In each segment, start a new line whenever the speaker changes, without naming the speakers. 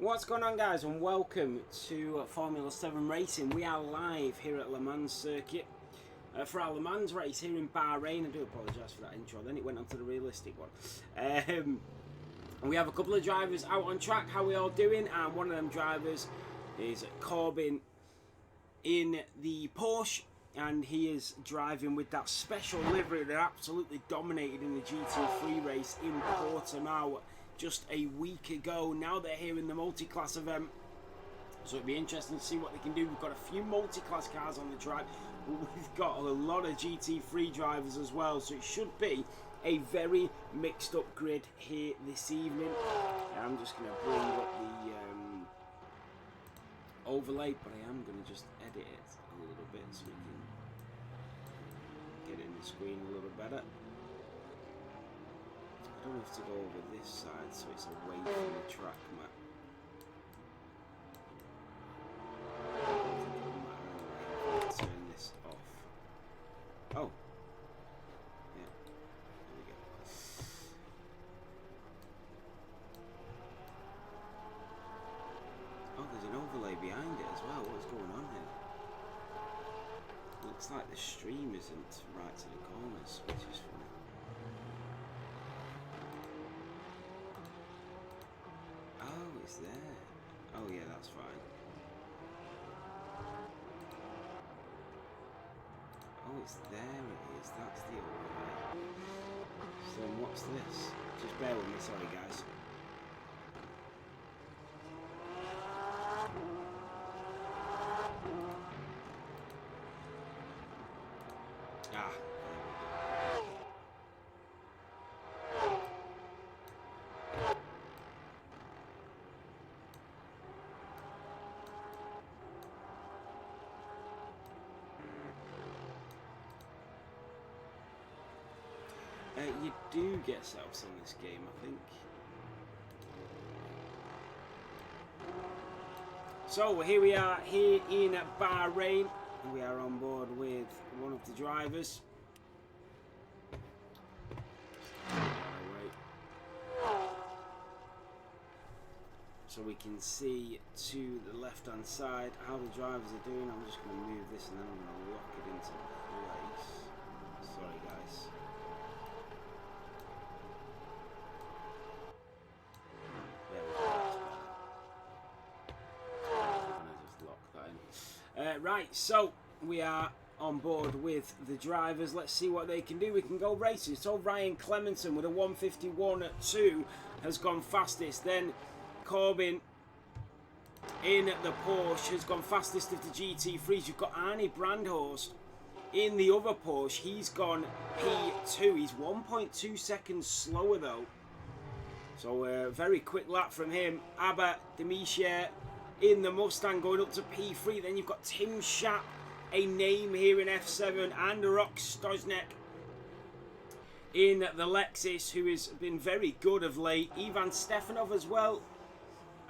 What's going on, guys, and welcome to Formula 7 Racing. We are live here at Le Mans circuit for our Le Mans race here in Bahrain. I do apologise for that intro, then it went on to the realistic one. We have a couple of drivers out on track. How we all doing? And one of them drivers is Corbin in the Porsche, and he is driving with that special livery that absolutely dominated in the GT3 race in Portimao just a week ago. Now they're here in the multi-class event, so it'll be interesting to see what they can do. We've got a few multi-class cars on the track, but we've got a lot of GT3 drivers as well, so it should be a very mixed up grid here this evening. I'm just going to bring up the overlay, but I am going to just edit it a little bit so we can get in the screen a little better. I don't have to go over this side so it's away from the track map. Turn this off. Oh. Yeah. There we go. Oh, there's an overlay behind it as well. What's going on here? Looks like the stream isn't right to the corners, which is funny. Oh, it's there. Oh yeah, that's fine. Oh, it's there it is. That's the overlay. So what's this? Just bear with me, sorry guys. Ah. You do get setups in this game, I think. So here we are here in Bahrain. We are on board with one of the drivers. So we can see to the left hand side how the drivers are doing. I'm just going to move this and then I'm going to lock it into place. Sorry guys. Right, so we are on board with the drivers. Let's see what they can do. We can go racing. So Ryan Clementon with a 151.2 has gone fastest. Then Corbin in the Porsche has gone fastest of the GT3s. You've got Arnie Brandhorst in the other Porsche. He's gone P2. He's 1.2 seconds slower though. So a very quick lap from him. Abba Demishier in the Mustang going up to P3. Then you've got Tim Schaap, a name here in F7, and Rock Stoznek in the Lexus, who has been very good of late. Ivan Stefanov as well.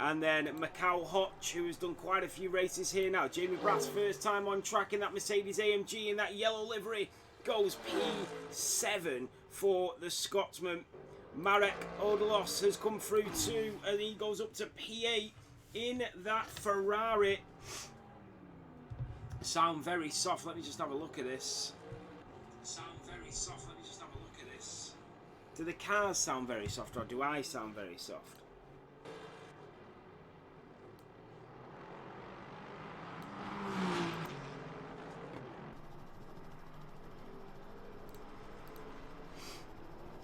And then Macau Hotch, who has done quite a few races here now. Jamie Bratt's first time on track in that Mercedes AMG in that yellow livery goes P7 for the Scotsman. Marek Odelos has come through too, and he goes up to P8 in that Ferrari. Sound very soft. Let me just have a look at this. Sound very soft. Let me just have a look at this. Do the cars sound very soft, or do I sound very soft?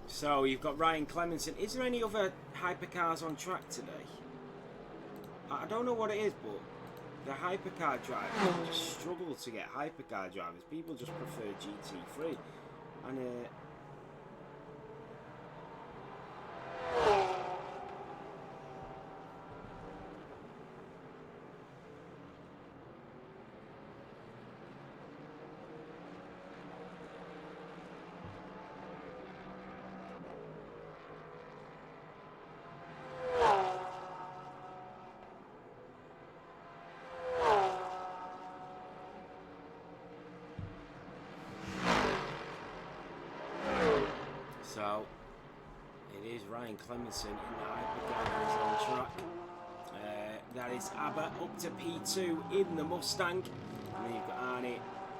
So you've got Ryan Clemenson. Is there any other hypercars on track today? I don't know what it is, but the hypercar drivers just struggle to get hypercar drivers. People just prefer GT3, and So it is Ryan Clemenson in the hypercar on track. That is Abba up to P2 in the Mustang. And then you've got Arnie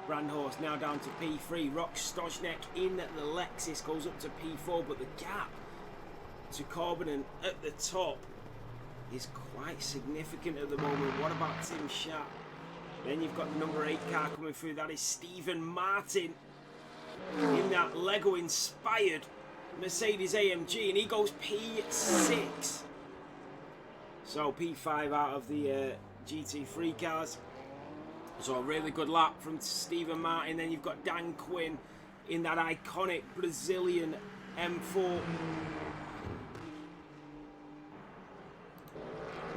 Brandhorst now down to P3. Rock Stoshnek in the Lexus goes up to P4, but the gap to Corbin at the top is quite significant at the moment. What about Tim Schaap? Then you've got the number 8 car coming through. That is Stephen Martin in that Lego-inspired Mercedes AMG, and he goes P6. So P5 out of the GT3 cars. So a really good lap from Stephen Martin. Then you've got Dan Quinn in that iconic Brazilian M4.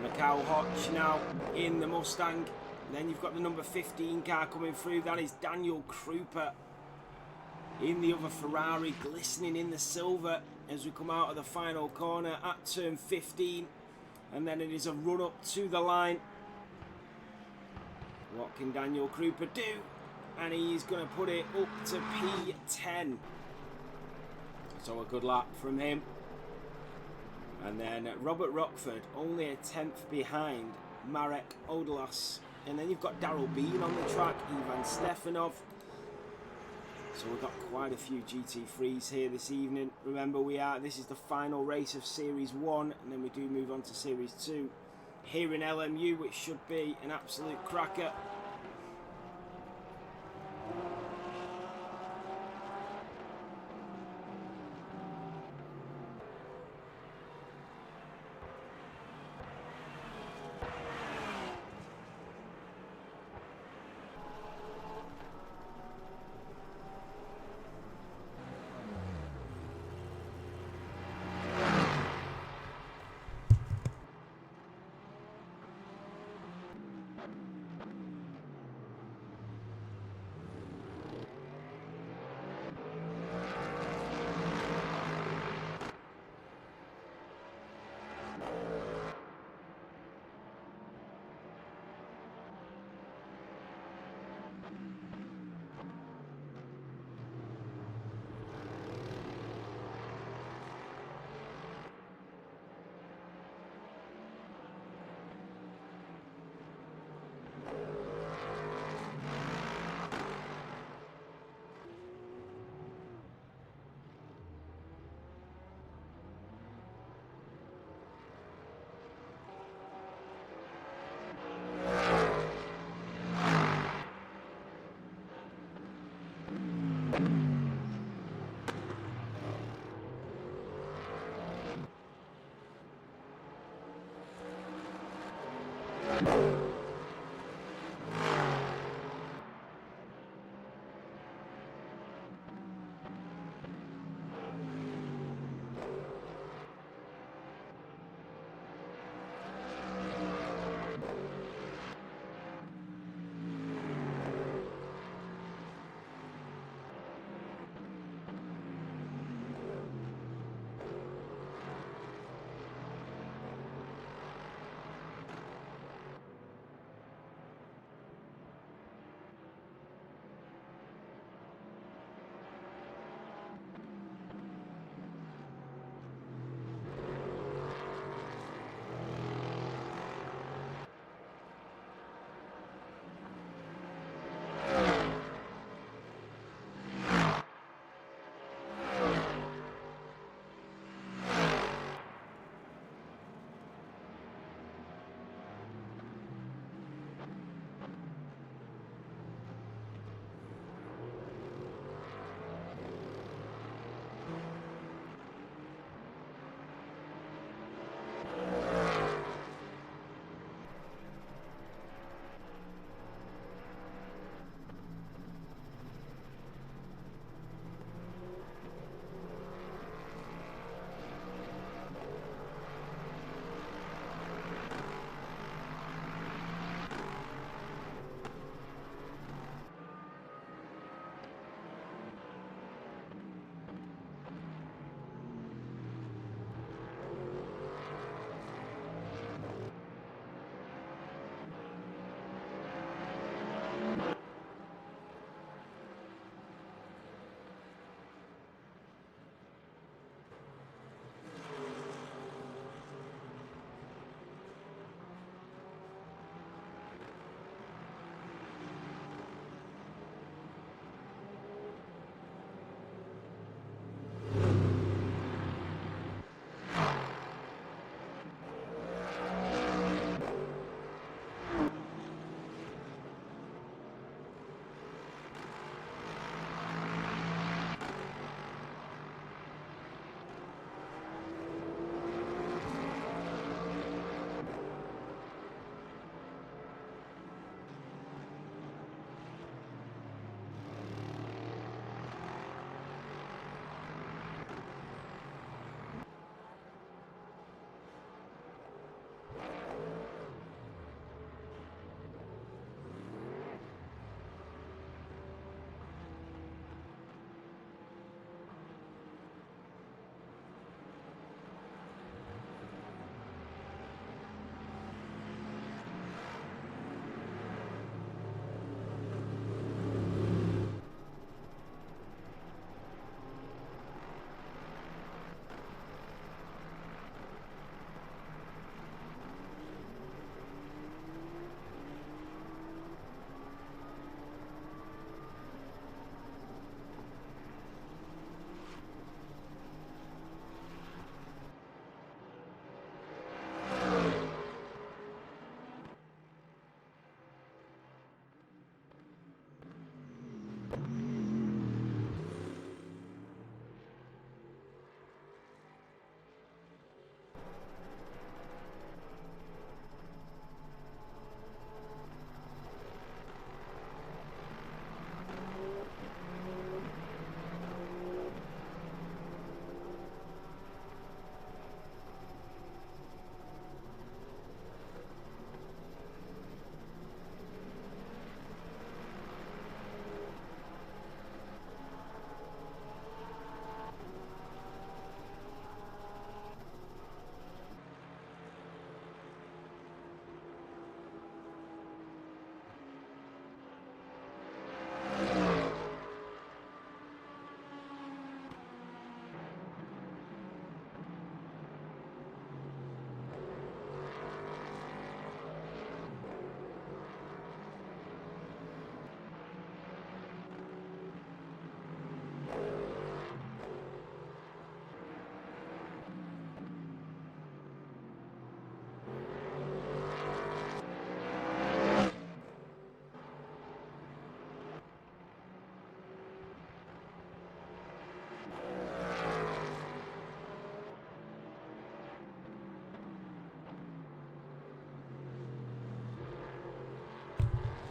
Macau Hodge now in the Mustang. And then you've got the number 15 car coming through. That is Daniel Krupa in the other Ferrari, glistening in the silver as we come out of the final corner at turn 15. And then it is a run up to the line. What can Daniel Krupa do? And he's going to put it up to P10. So a good lap from him. And then Robert Rockford only a 10th behind Marek Odelas. And then you've got Daryl Bean on the track, Ivan Stefanov. So we've got quite a few GT3s here this evening. Remember, this is the final race of Series 1, and then we do move on to Series 2 here in LMU, which should be an absolute cracker.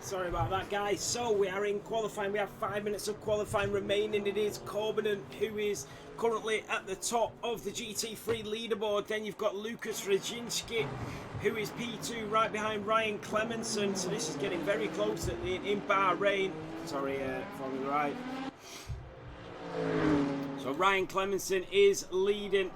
Sorry about that, guys. So we are in qualifying. We have 5 minutes of qualifying remaining. It is Corbin who is currently at the top of the GT3 leaderboard. Then you've got Lucas Rajinski, who is P2 right behind Ryan Clemenson. So this is getting very close in Bahrain. Sorry, Formula right. So Ryan Clemenson is leading.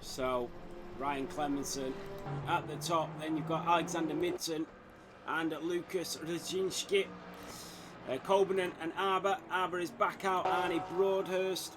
So Ryan Clemenson at the top. Then you've got Alexander Midson and Lucas Rajinski. Coburn and Arbour. Arbour is back out. Arnie Broadhurst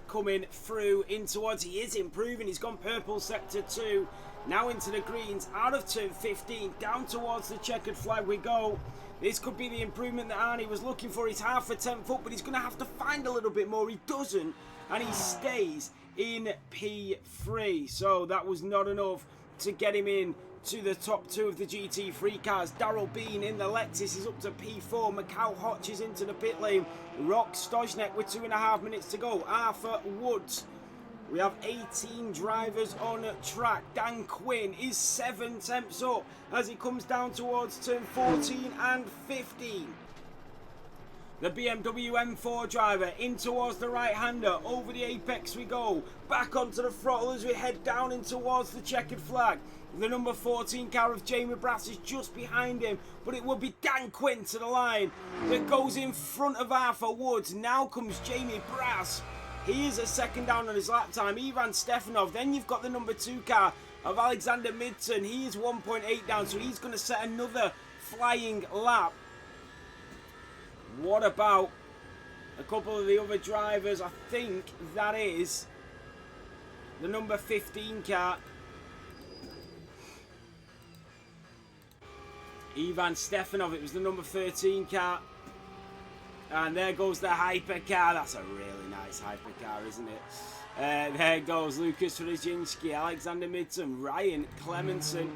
coming through in towards. He is improving. He's gone purple sector 2. Now into the greens. Out of turn 15. Down towards the checkered flag we go. This could be the improvement that Arnie was looking for. He's half a 10 foot, but he's going to have to find a little bit more. He doesn't, and he stays in P3. So that was not enough to get him in to the top 2 of the GT3 cars. Darrell Bean in the Lexus is up to P4. Macau Hodge is into the pit lane. Rock Stojnek with 2.5 minutes to go. Arthur Woods. We have 18 drivers on track. Dan Quinn is 7 tenths up as he comes down towards turn 14 and 15. The BMW M4 driver in towards the right-hander. Over the apex we go. Back onto the throttle as we head down in towards the checkered flag. The number 14 car of Jamie Brass is just behind him, but it will be Dan Quinn to the line that goes in front of Arthur Woods. Now comes Jamie Brass. He is a second down on his lap time. Ivan Stefanov. Then you've got the number 2 car of Alexander Midson. He is 1.8 down, so he's going to set another flying lap. What about a couple of the other drivers? I think that is the number 15 car. Ivan Stefanov, it was the number 13 car. And there goes the hypercar. That's a really nice hypercar, isn't it? There goes Lucas Rajinski, Alexander Midson, Ryan Clemenson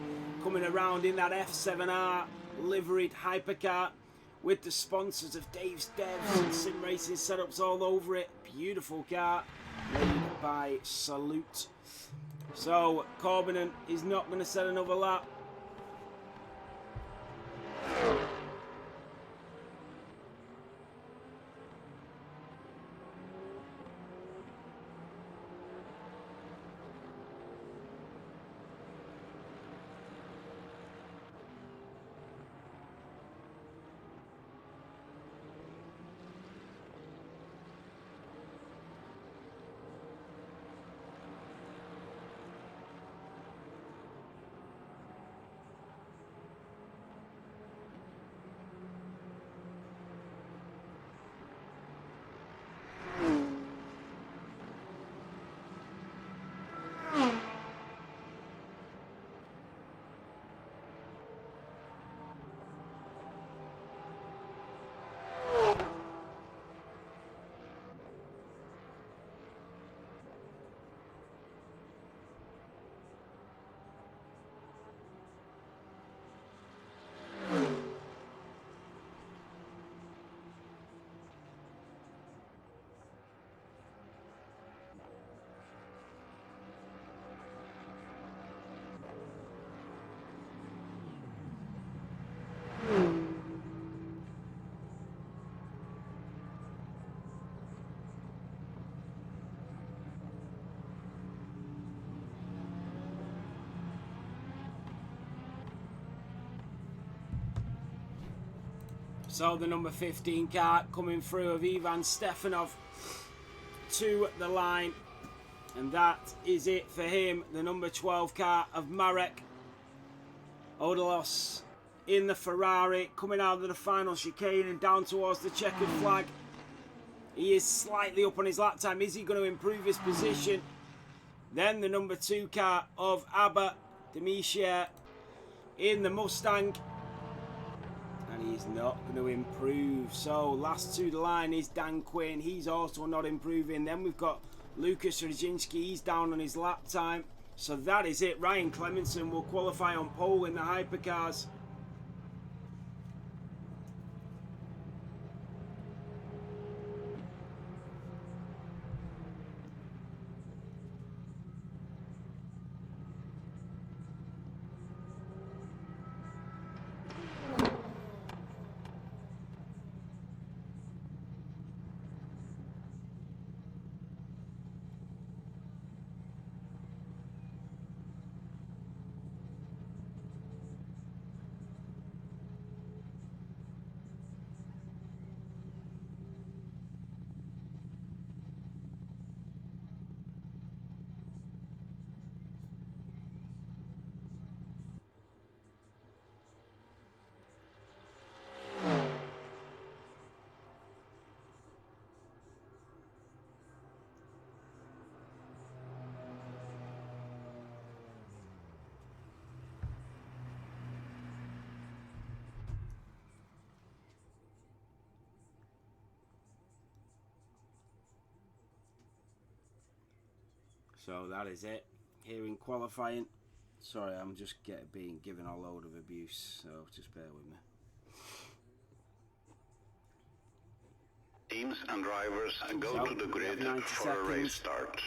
coming around in that F7R liveried hypercar with the sponsors of Dave's Devs and sim racing setups all over it. Beautiful car made by Salute. So Corbin is not going to set another lap. So the number 15 car coming through of Ivan Stefanov to the line. And that is it for him. The number 12 car of Marek Odolos in the Ferrari, coming out of the final chicane and down towards the checkered flag. He is slightly up on his lap time. Is he going to improve his position? Then the number 2 car of Abba Demishier in the Mustang. And he's not going to improve. So last to the line is Dan Quinn. He's also not improving. Then we've got Lucas Radzinski. He's down on his lap time. So that is it. Ryan Clemenson will qualify on pole in the hypercars. So that is it here in qualifying. Sorry, I'm just being given a load of abuse, so just bear with me.
Teams and drivers go to the grid for a race start.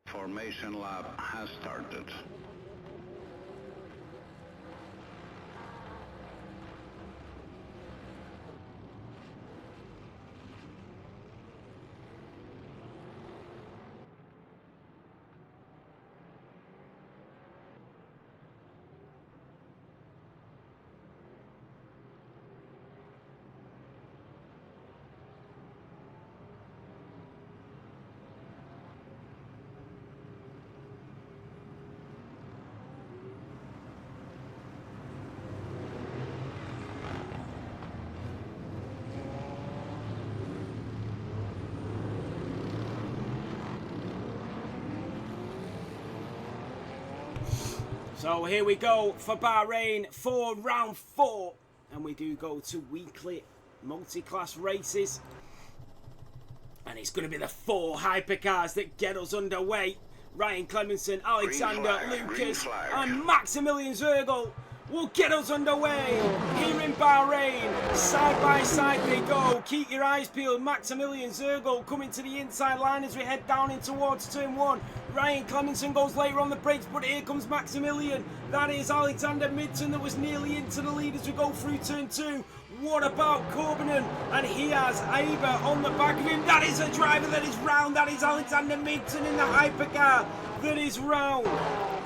Formation lap has started.
So here we go for Bahrain for round 4, and we do go to weekly multi-class races, and it's going to be the 4 hypercars that get us underway. Ryan Clemenson, Alexander, Lucas and Maximilian Zergel will get us underway here in Bahrain. Side by side they go. Keep your eyes peeled. Maximilian Zergel coming to the inside line as we head down in towards turn 1. Ryan Clemenson goes later on the brakes, but here comes Maximilian. That is Alexander Midton that was nearly into the lead as we go through turn 2. What about Corbinen? And he has Aber on the back of him. That is a driver that is round. That is Alexander Midton in the hypercar that is round.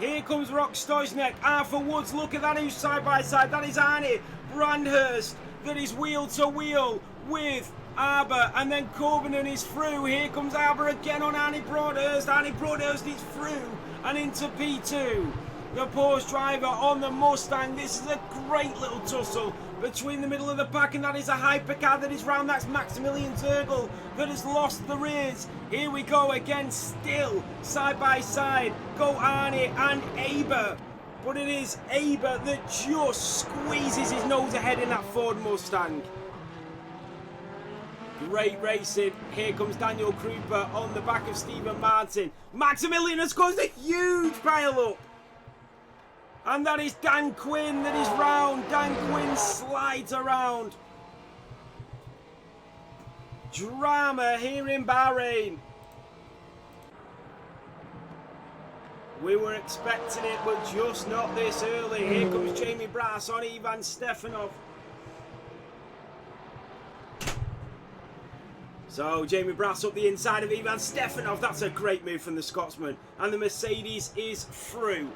Here comes Rock Stojnek. Arthur Woods, look at that, who's side by side. That is Arnie Brandhurst that is wheel to wheel with Aber, and then Corbinen is through. Here comes Aber again on Arnie Broadhurst. Arnie Broadhurst is through and into P2. The Porsche driver on the Mustang. This is a great little tussle between the middle of the pack, and that is a hypercar that is round. That's Maximilian Zergel that has lost the rears. Here we go again, still side by side. Go Arnie and Aber. But it is Aber that just squeezes his nose ahead in that Ford Mustang. Great racing. Here comes Daniel Krupa on the back of Stephen Martin. Maximilian has caused a huge pile up. And that is Dan Quinn that is round. Dan Quinn slides around. Drama here in Bahrain. We were expecting it, but just not this early. Here comes Jamie Brass on Ivan Stefanov. So Jamie Brass up the inside of Ivan Stefanov. That's a great move from the Scotsman. And the Mercedes is through.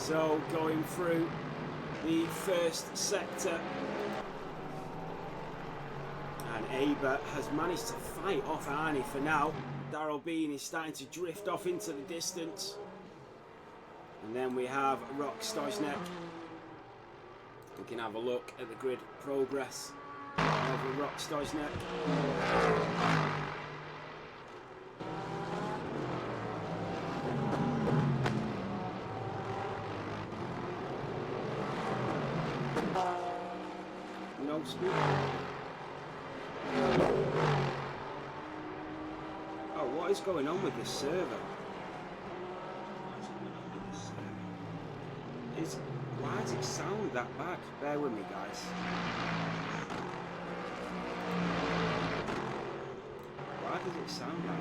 So going through the first sector, and Aber has managed to fight off Arnie for now. Darrell Bean is starting to drift off into the distance, and then we have Rock Stojnek. We can have a look at the grid progress of Rock Stojnek. No speed. Oh, what is going on with this server? Why does it sound that bad? Bear with me, guys. Why does it sound that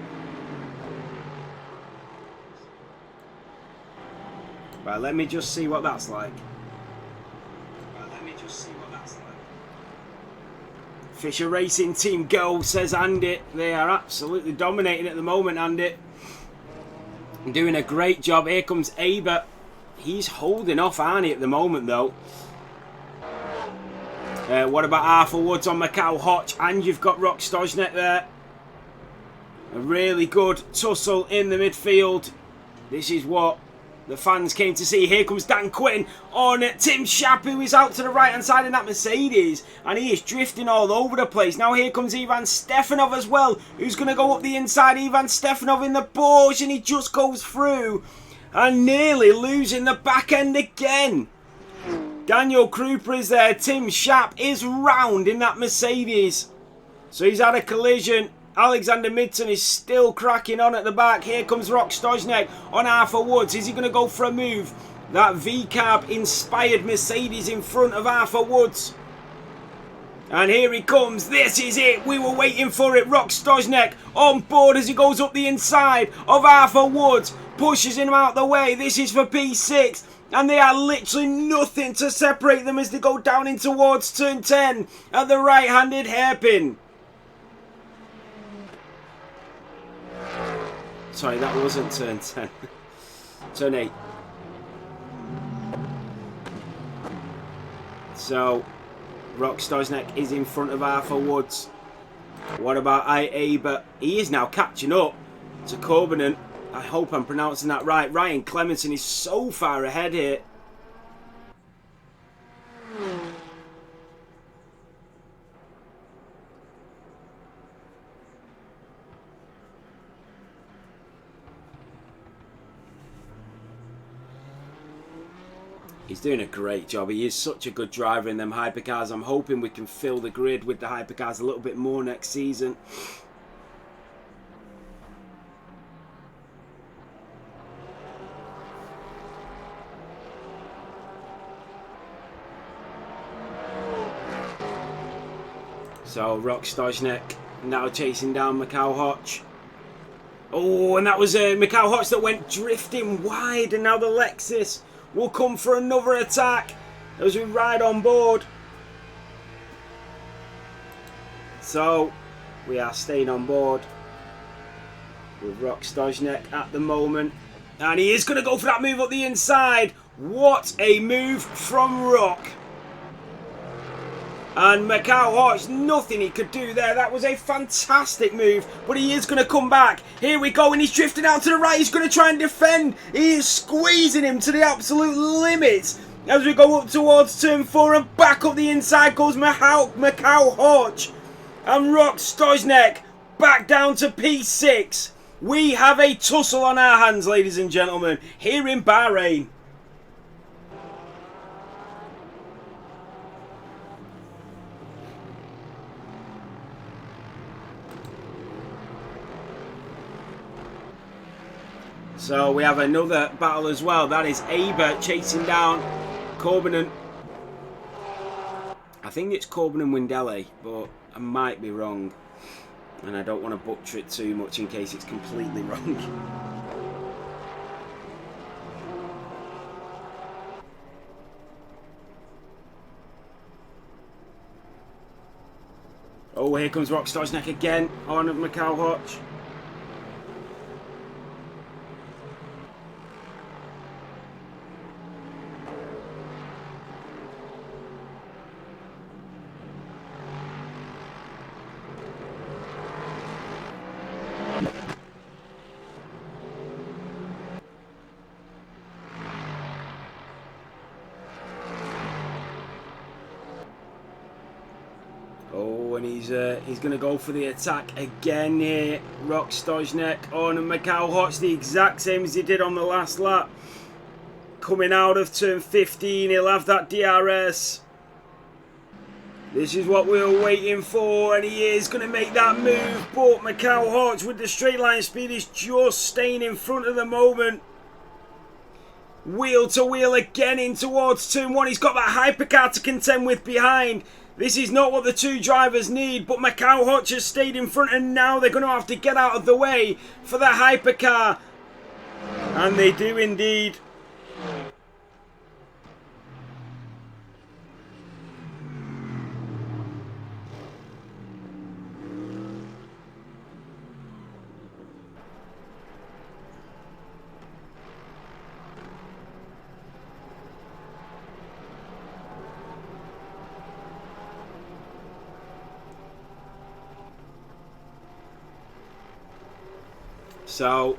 bad? Right, let me just see what that's like. Fisher Racing Team go, says Andy. They are absolutely dominating at the moment, Andy. Doing a great job. Here comes Aber. He's holding off Arnie at the moment, though. What about Arthur Woods on Macau Hotch? And you've got Rock Stojnek there. A really good tussle in the midfield. This is what the fans came to see. Here comes Dan Quinn on Tim Schaap, who is out to the right hand side in that Mercedes, and he is drifting all over the place. Now here comes Ivan Stefanov as well, who's going to go up the inside. Ivan Stefanov in the Porsche, and he just goes through and nearly losing the back end again. Daniel Krupa is there. Tim Schaap is round in that Mercedes, so he's had a collision. Alexander Midton is still cracking on at the back. Here comes Rock Stojnek on Arthur Woods. Is he going to go for a move? That V-Carb inspired Mercedes in front of Arthur Woods. And here he comes. This is it. We were waiting for it. Rock Stojnek on board as he goes up the inside of Arthur Woods. Pushes him out the way. This is for P6. And they are literally nothing to separate them as they go down in towards turn 10 at the right-handed hairpin. Sorry, that wasn't turn 10. Turn 8. So, Rock Stoznek is in front of Arthur Woods. What about Aber? He is now catching up to Corbin. I hope I'm pronouncing that right. Ryan Clemenson is so far ahead here. He's doing a great job. He is such a good driver in them hypercars. I'm hoping we can fill the grid with the hypercars a little bit more next season. So Rock Stoznek now chasing down Mikhail Hoch. Oh, and that was Mikhail Hoch that went drifting wide, and now the Lexus will come for another attack as we ride on board. So we are staying on board with Rock Stoznek at the moment, and he is going to go for that move up the inside. What a move from Rock. And Mikhail Hoch, nothing he could do there. That was a fantastic move, but he is going to come back. Here we go, and he's drifting out to the right. He's going to try and defend. He is squeezing him to the absolute limits as we go up towards turn 4, and back up the inside goes Mikhail Hoch. And Rock Stoznek back down to P6. We have a tussle on our hands, ladies and gentlemen, here in Bahrain. So we have another battle as well. That is Aber chasing down Corbin. I think it's Corbin and Windele, but I might be wrong. And I don't want to butcher it too much in case it's completely wrong. Oh, here comes Rock Stoznek again on Mikhail Hoch. Oh, and he's going to go for the attack again here. Rock Stoznek on Mikhail Hoch, the exact same as he did on the last lap. Coming out of turn 15, he'll have that DRS. This is what we were waiting for, and he is going to make that move. But Mikhail Hoch with the straight line speed is just staying in front at the moment. Wheel to wheel again in towards turn 1. He's got that hypercar to contend with behind. This is not what the two drivers need, but Mikhail Hoch has stayed in front, and now they're going to have to get out of the way for the hypercar. And they do indeed. So,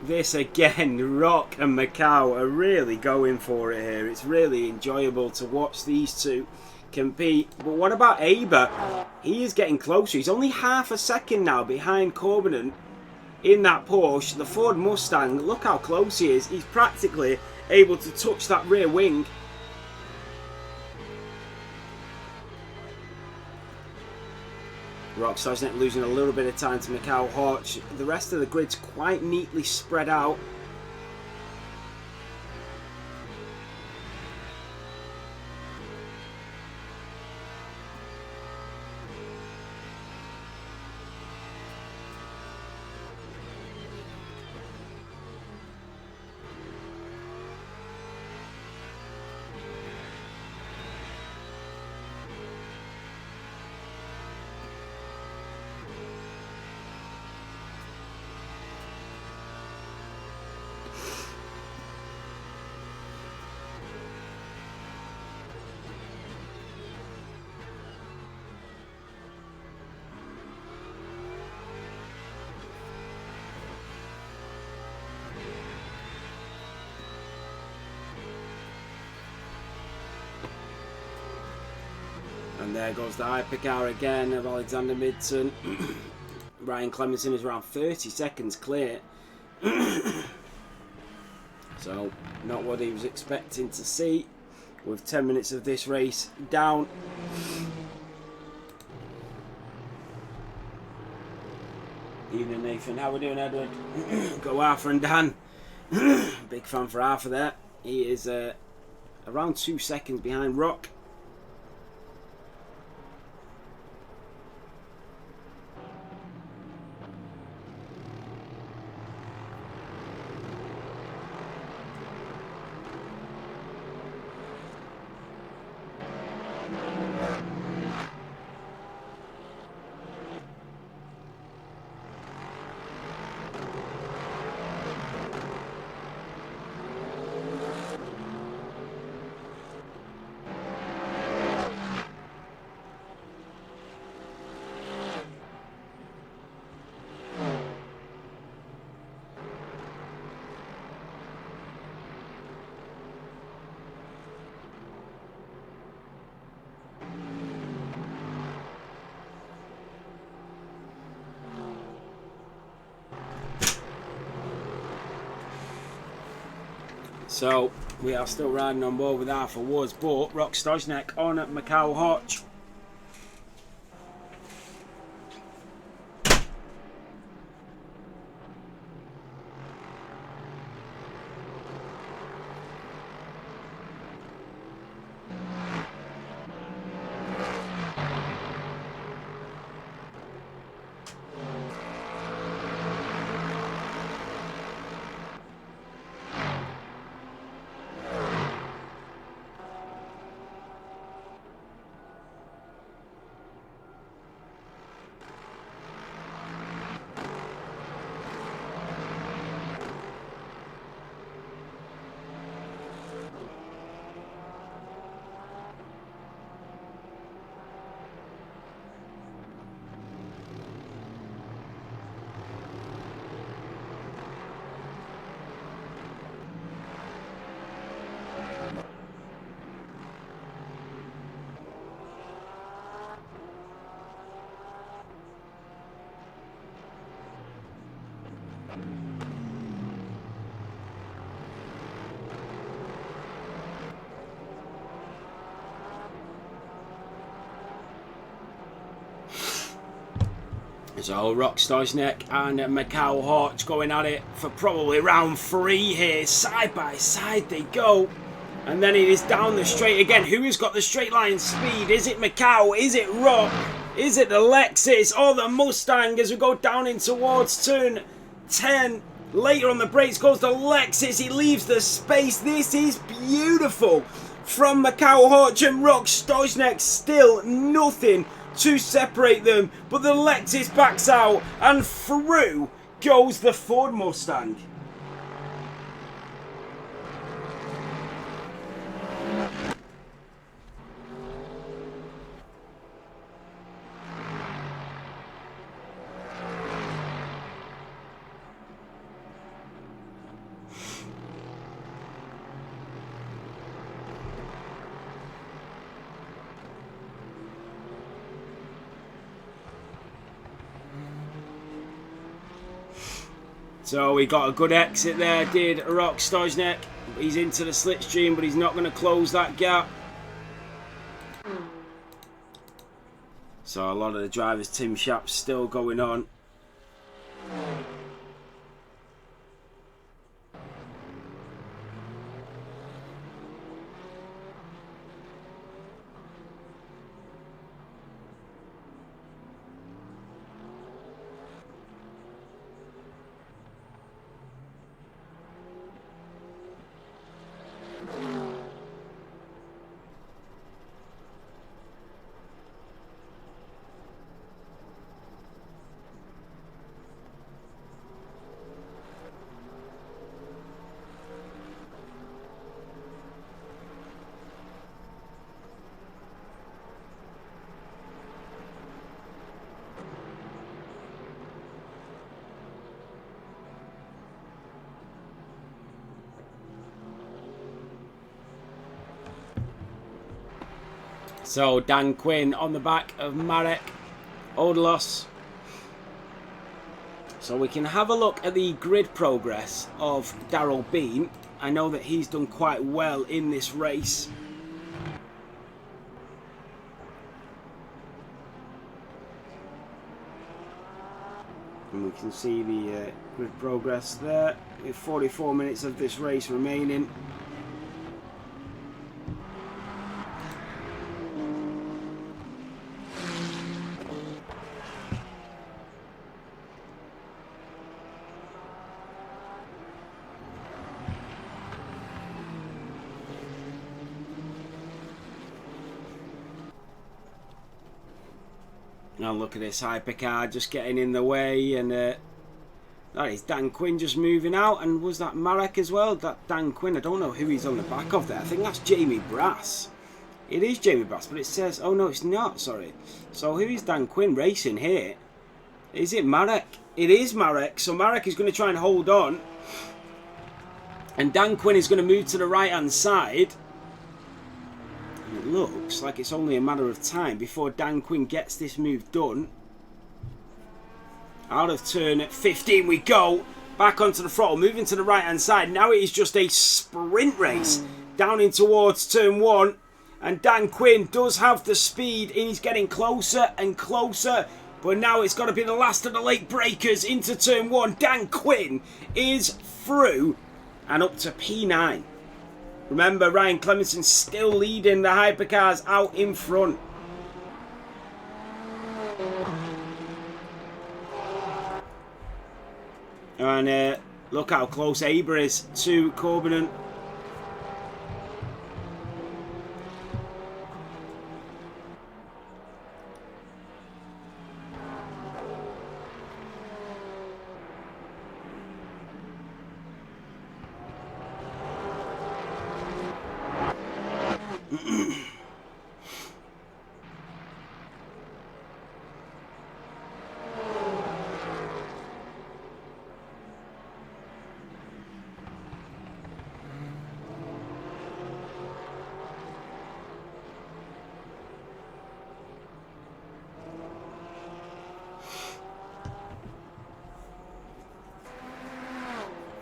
this again, Rock and Mikhail are really going for it here. It's really enjoyable to watch these two compete. But what about Aber? He is getting closer. He's only half a second now behind Corbin in that Porsche. The Ford Mustang, look how close he is. He's practically able to touch that rear wing. Rock Stoznek losing a little bit of time to Mikhail Hoch. The rest of the grid's quite neatly spread out. And there goes the hypercar again of Alexander Midson. Ryan Clemenson is around 30 seconds clear. So, not what he was expecting to see with 10 minutes of this race down. Evening, Nathan. How we doing, Edward? Go Arthur and Dan. Big fan for Arthur there. He is around 2 seconds behind Rock. So, we are still riding on board with Arthur Woods, but Rock Stojnek on at Macau Hotch. So Rock Stojnek and Macau Hotch going at it for probably round 3 here. Side by side they go. And then it is down the straight again. Who has got the straight line speed? Is it Macau? Is it Rock? Is it the Lexus or the Mustang as we go down in towards turn 10? Later on the brakes goes the Lexus. He leaves the space. This is beautiful from Macau Hotch and Rock Stojnek. Still nothing to separate them, but the Lexus backs out and through goes the Ford Mustang. So we got a good exit there, did Rock Stojnek. He's into the slipstream, but he's not going to close that gap. So a lot of the drivers' Tim Shap's still going on. So Dan Quinn on the back of Marek Odlos. So we can have a look at the grid progress of Daryl Bean. I know that he's done quite well in this race. And we can see the grid progress there with 44 minutes of this race remaining. Now look at this hypercar just getting in the way, and that is Dan Quinn just moving out. And was that Marek as well? That Dan Quinn, I don't know who he's on the back of there. I think that's Jamie Brass. It is Jamie Brass, but it says, oh no, it's not, sorry. So who is Dan Quinn racing here? Is it Marek? It is Marek. So Marek is going to try and hold on, and Dan Quinn is going to move to the right hand side. It looks like it's only a matter of time before Dan Quinn gets this move done. Out of turn at 15 we go. Back onto the throttle, moving to the right hand side. Now it is just a sprint race down in towards turn 1. And Dan Quinn does have the speed, and he's getting closer and closer. But now it's got to be the last of the late breakers into turn 1. Dan Quinn is through and up to P9. Remember, Ryan Clemenson still leading the hypercars out in front. And look how close Aber is to Corbin.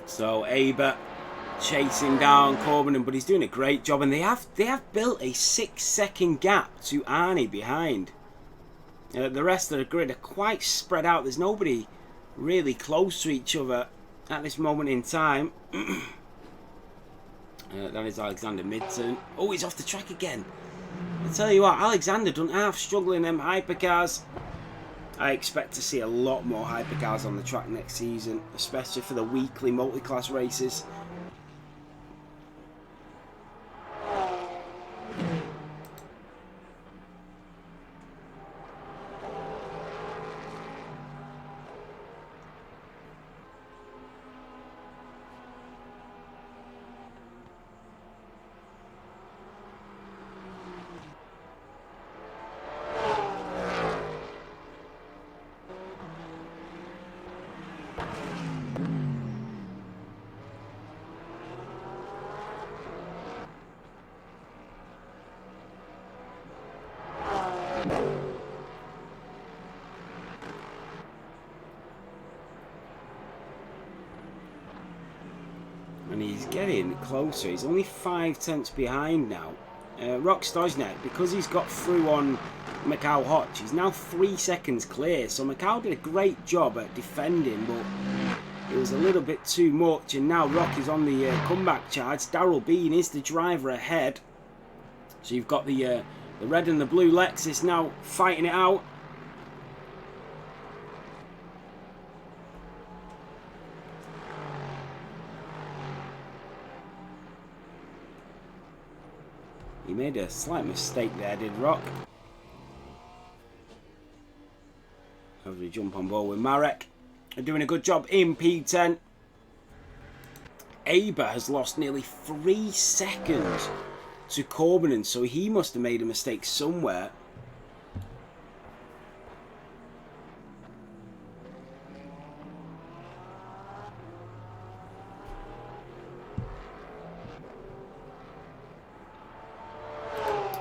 So Aber chasing down Corbin, but he's doing a great job, and they have built a 6-second gap to Arnie behind. The rest of the grid are quite spread out. There's nobody really close to each other at this moment in time. That is Alexander Midton. Oh, he's off the track again. I tell you what, Alexander doesn't half struggle in them hypercars. I expect to see a lot more hypercars on the track next season, especially for the weekly multi-class races. And he's getting closer. He's only 5 tenths behind now. Rock Stosnek, because he's got through on Mikhail Hodge, he's now 3 seconds clear. So Mikhail did a great job at defending, but it was a little bit too much. And now Rock is on the comeback charge. Daryl Bean is the driver ahead. So you've got the red and the blue Lexus now fighting it out. He made a slight mistake there, did Rock. As we jump on board with Marek. They're doing a good job in P10. Aber has lost nearly 3 seconds to Corbin, so he must have made a mistake somewhere.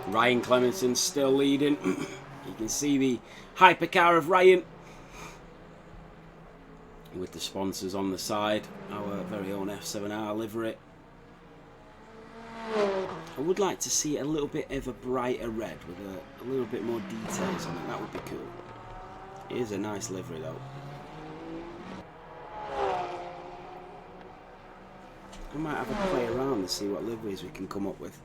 Ryan Clemenson's still leading. You can see the hypercar of Ryan with the sponsors on the side, our very own F7R livery. I would like to see a little bit of a brighter red with a little bit more details on it. That would be cool. It is a nice livery though. We might have a play around and see what liveries we can come up with.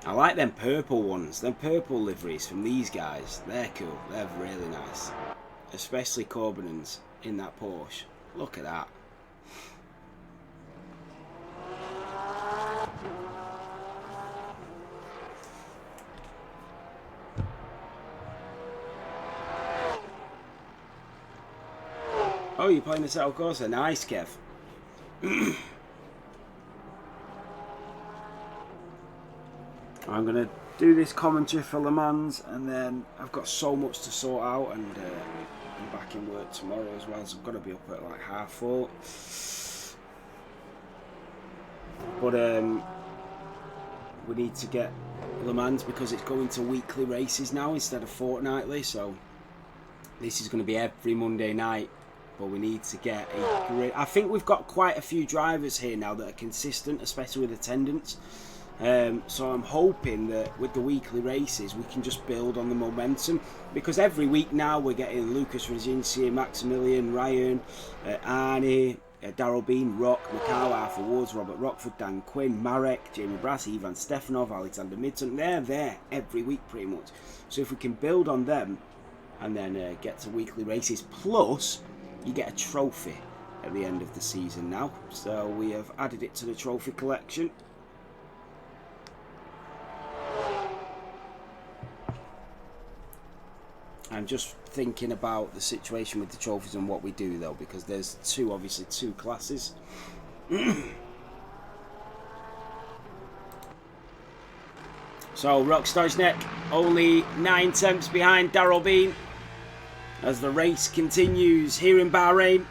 I like them purple ones, them purple liveries from these guys. They're cool, they're really nice. Especially Corbin's in that Porsche. Look at that. Oh, you're playing this out of course? Nice, Kev. I'm going to do this commentary for Le Mans, and then I've got so much to sort out, and I'm back in work tomorrow as well, so I've got to be up at like 4:30. But we need to get Le Mans because it's going to weekly races now instead of fortnightly, so this is going to be every Monday night. But we need to get a great... I think we've got quite a few drivers here now that are consistent, especially with attendance. So I'm hoping that with the weekly races we can just build on the momentum, because every week now we're getting Lucas Rezinski, Maximilian, Ryan, Arnie, Daryl Bean, Rock, Mikhail, Arthur Woods, Robert Rockford, Dan Quinn, Marek, Jamie Brass, Ivan Stefanov, Alexander Midson. They're there every week pretty much. So if we can build on them and then get to weekly races, plus you get a trophy at the end of the season now. So we have added it to the trophy collection. I'm just thinking about the situation with the trophies and what we do though, because there's obviously two classes. So Rockstojnek only 9 tenths behind Daryl Bean as the race continues here in Bahrain.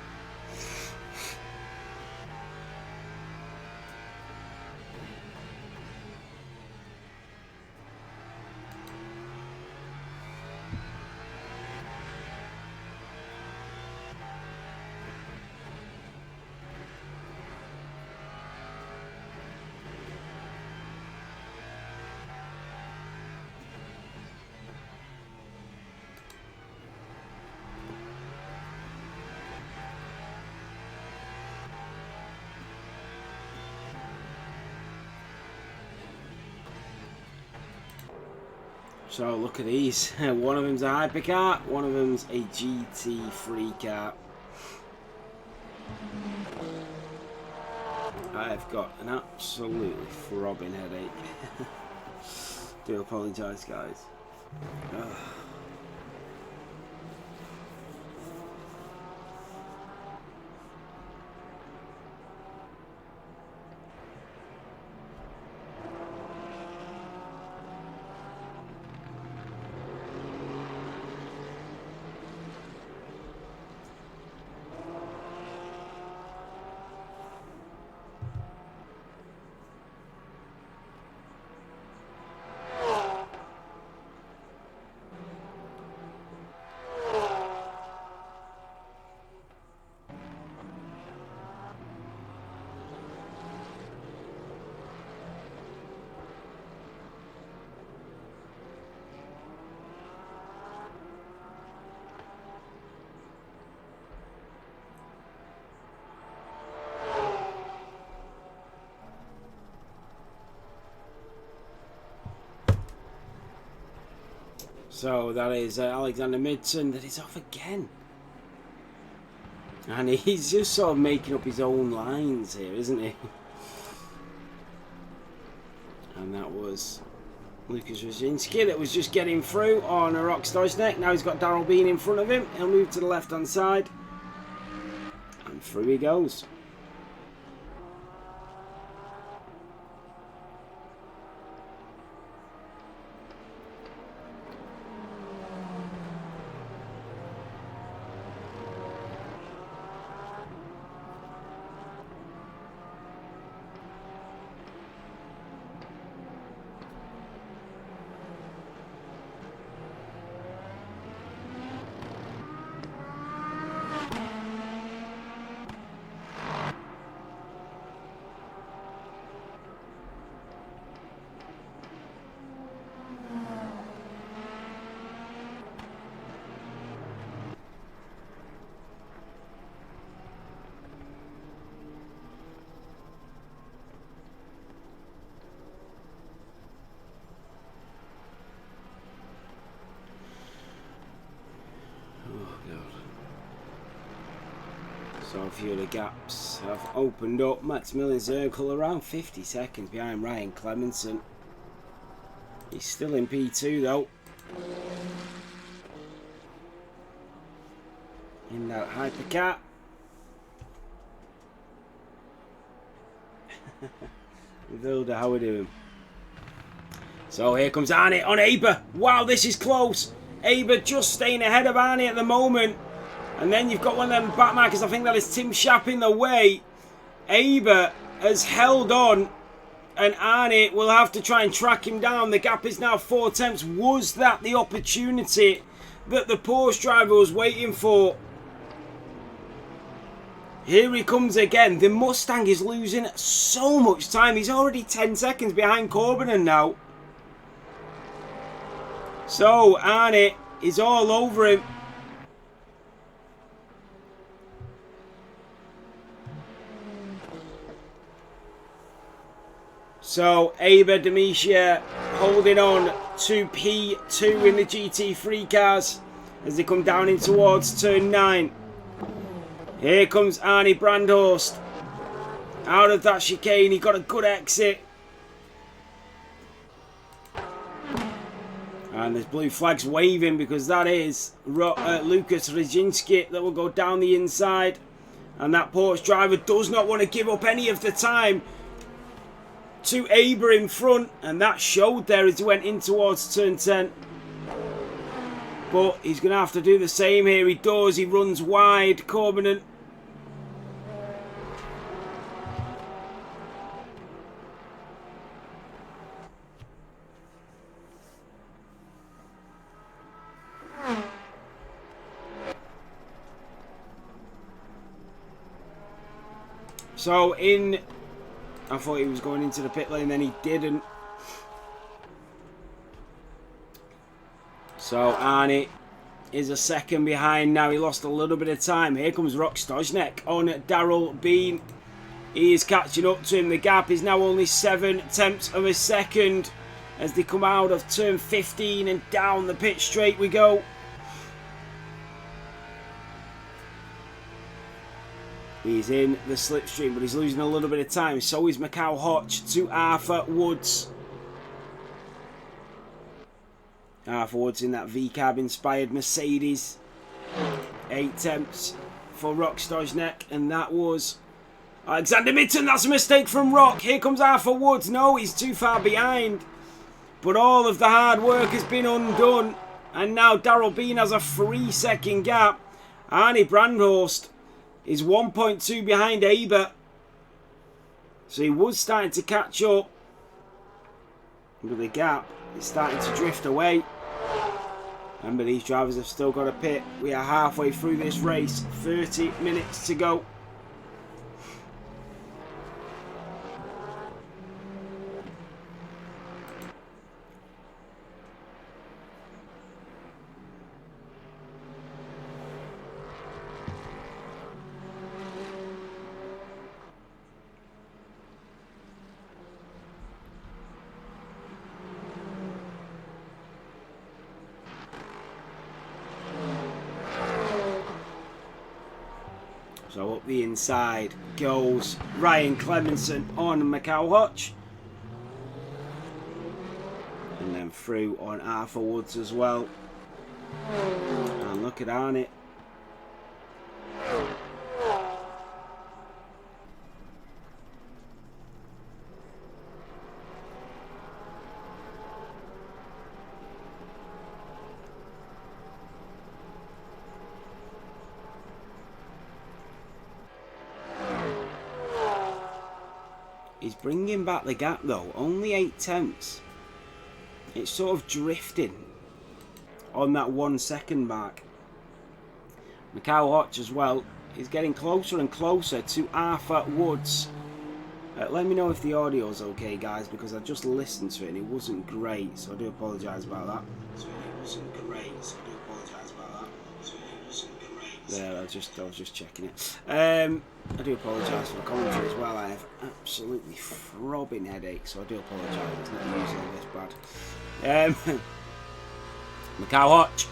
So look at these. One of them's a hypercar, one of them's a GT3 car. I've got an absolutely throbbing headache. Do apologise, guys. Ugh. So that is Alexander Midson that is off again. And he's just sort of making up his own lines here, isn't he? And that was Lucas Rezinski that was just getting through on a Rockstojnek. Now he's got Daryl Bean in front of him. He'll move to the left-hand side. And through he goes. So a few of the gaps have opened up. Maximilian Zirkle around 50 seconds behind Ryan Clemenson. He's still in P2 though. In that hypercat. Vilda, how are we doing? So here comes Arnie on Aber. Wow, this is close. Aber just staying ahead of Arnie at the moment. And then you've got one of them backmarkers. I think that is Tim Shapp in the way. Aber has held on. And Arnie will have to try and track him down. The gap is now 4 tenths. Was that the opportunity that the Porsche driver was waiting for? Here he comes again. The Mustang is losing so much time. He's already 10 seconds behind Corbin now. So Arnie is all over him. So Aber Demetia holding on to P2 in the GT3 cars as they come down in towards turn 9. Here comes Arnie Brandhorst. Out of that chicane, he got a good exit. And there's blue flags waving because that is Lucas Rajinski that will go down the inside. And that Porsche driver does not want to give up any of the time to Aber in front. And that showed there as he went in towards turn 10. But he's going to have to do the same here. He does. He runs wide. Corbin. So I thought he was going into the pit lane, then he didn't. So Arnie is a second behind now. He lost a little bit of time. Here comes Rock Stojnek on Daryl Bean. He is catching up to him. The gap is now only 7 tenths of a second as they come out of turn 15 and down the pit straight we go. He's in the slipstream, but he's losing a little bit of time. So is Macau Hodge to Arthur Woods. Arthur Woods in that V-Cab inspired Mercedes. 8 tenths for Rock Stojnek, and that was Alexander Mitten. That's a mistake from Rock. Here comes Arthur Woods. No, he's too far behind. But all of the hard work has been undone. And now Daryl Bean has a 3-second gap. Arnie Brandhorst is 1.2 behind Aber. So he was starting to catch up. But the gap is starting to drift away. Remember, these drivers have still got a pit. We are halfway through this race. 30 minutes to go. So up the inside goes Ryan Clemenson on Macau Hodge. And then through on Arthur Woods as well. And look at Arnie. He's bringing back the gap though, only 8 tenths. It's sort of drifting on that 1 second mark. Macau Hodge as well is getting closer and closer to Arthur Woods. Let me know if the audio is okay, guys, because I just listened to it and it wasn't great, so I do apologise about that. There, I was just checking it. I do apologise for the commentary as well. I have absolutely throbbing headache, so I do apologise. It's not usually this bad. Macau Hodge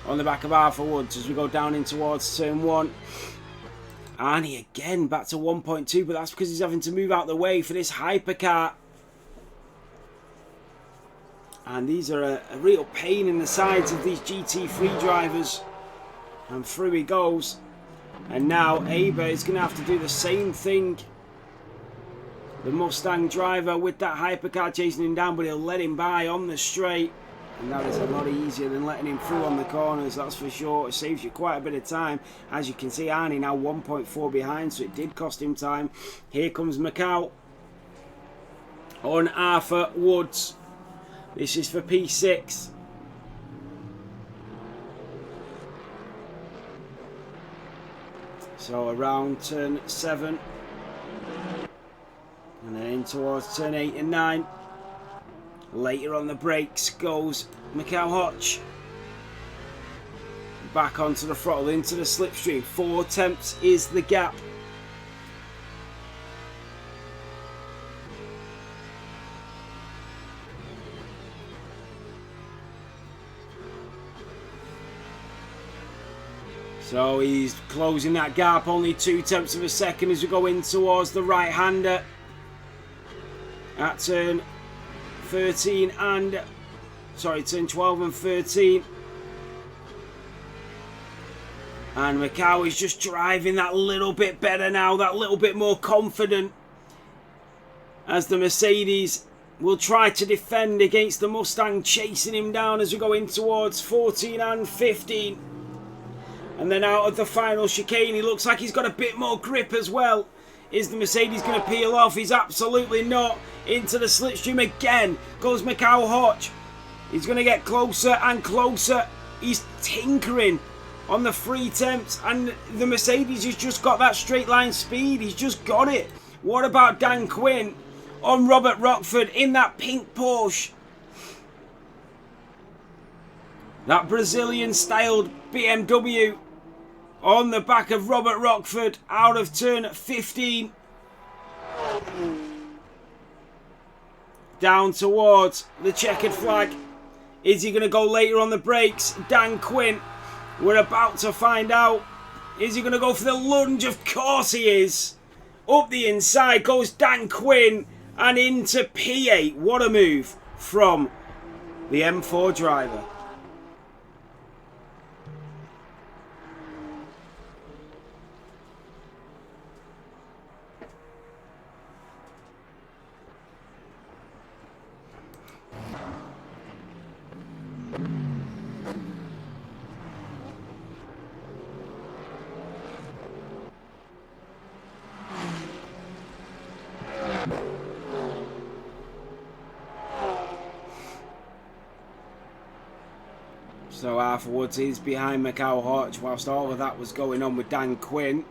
on the back of Arthur Woods as we go down in towards turn 1. Arnie again back to 1.2, but that's because he's having to move out the way for this hypercar. And these are a real pain in the sides of these GT3 drivers. And through he goes. And now Aber is going to have to do the same thing. The Mustang driver with that hypercar chasing him down, but he'll let him by on the straight. And that is a lot easier than letting him through on the corners, that's for sure. It saves you quite a bit of time. As you can see, Arnie now 1.4 behind, so it did cost him time. Here comes Macau on Arthur Woods. This is for P6. So around turn 7. And then in towards turn 8 and 9. Later on the brakes goes Mikhail Hotch. Back onto the throttle, into the slipstream. 4 tenths is the gap. So he's closing that gap, only 2 tenths of a second as we go in towards the right-hander. At turn 13 and... Sorry, turn 12 and 13. And Macau is just driving that little bit better now, that little bit more confident. As the Mercedes will try to defend against the Mustang chasing him down as we go in towards 14 and 15. And then out of the final chicane, he looks like he's got a bit more grip as well. Is the Mercedes going to peel off? He's absolutely not. Into the slipstream again goes Mikhail Hotch. He's going to get closer and closer. He's tinkering on the 3 tenths. And the Mercedes has just got that straight line speed. He's just got it. What about Dan Quinn on Robert Rockford in that pink Porsche? That Brazilian-styled BMW on the back of Robert Rockford out of turn 15. Down towards the checkered flag. Is he going to go later on the brakes? Dan Quinn. We're about to find out. Is he going to go for the lunge? Of course he is. Up the inside goes Dan Quinn and into P8. What a move from the M4 driver. So Arthur Woods is behind Mikhail Hotch whilst all of that was going on with Dan Quinn.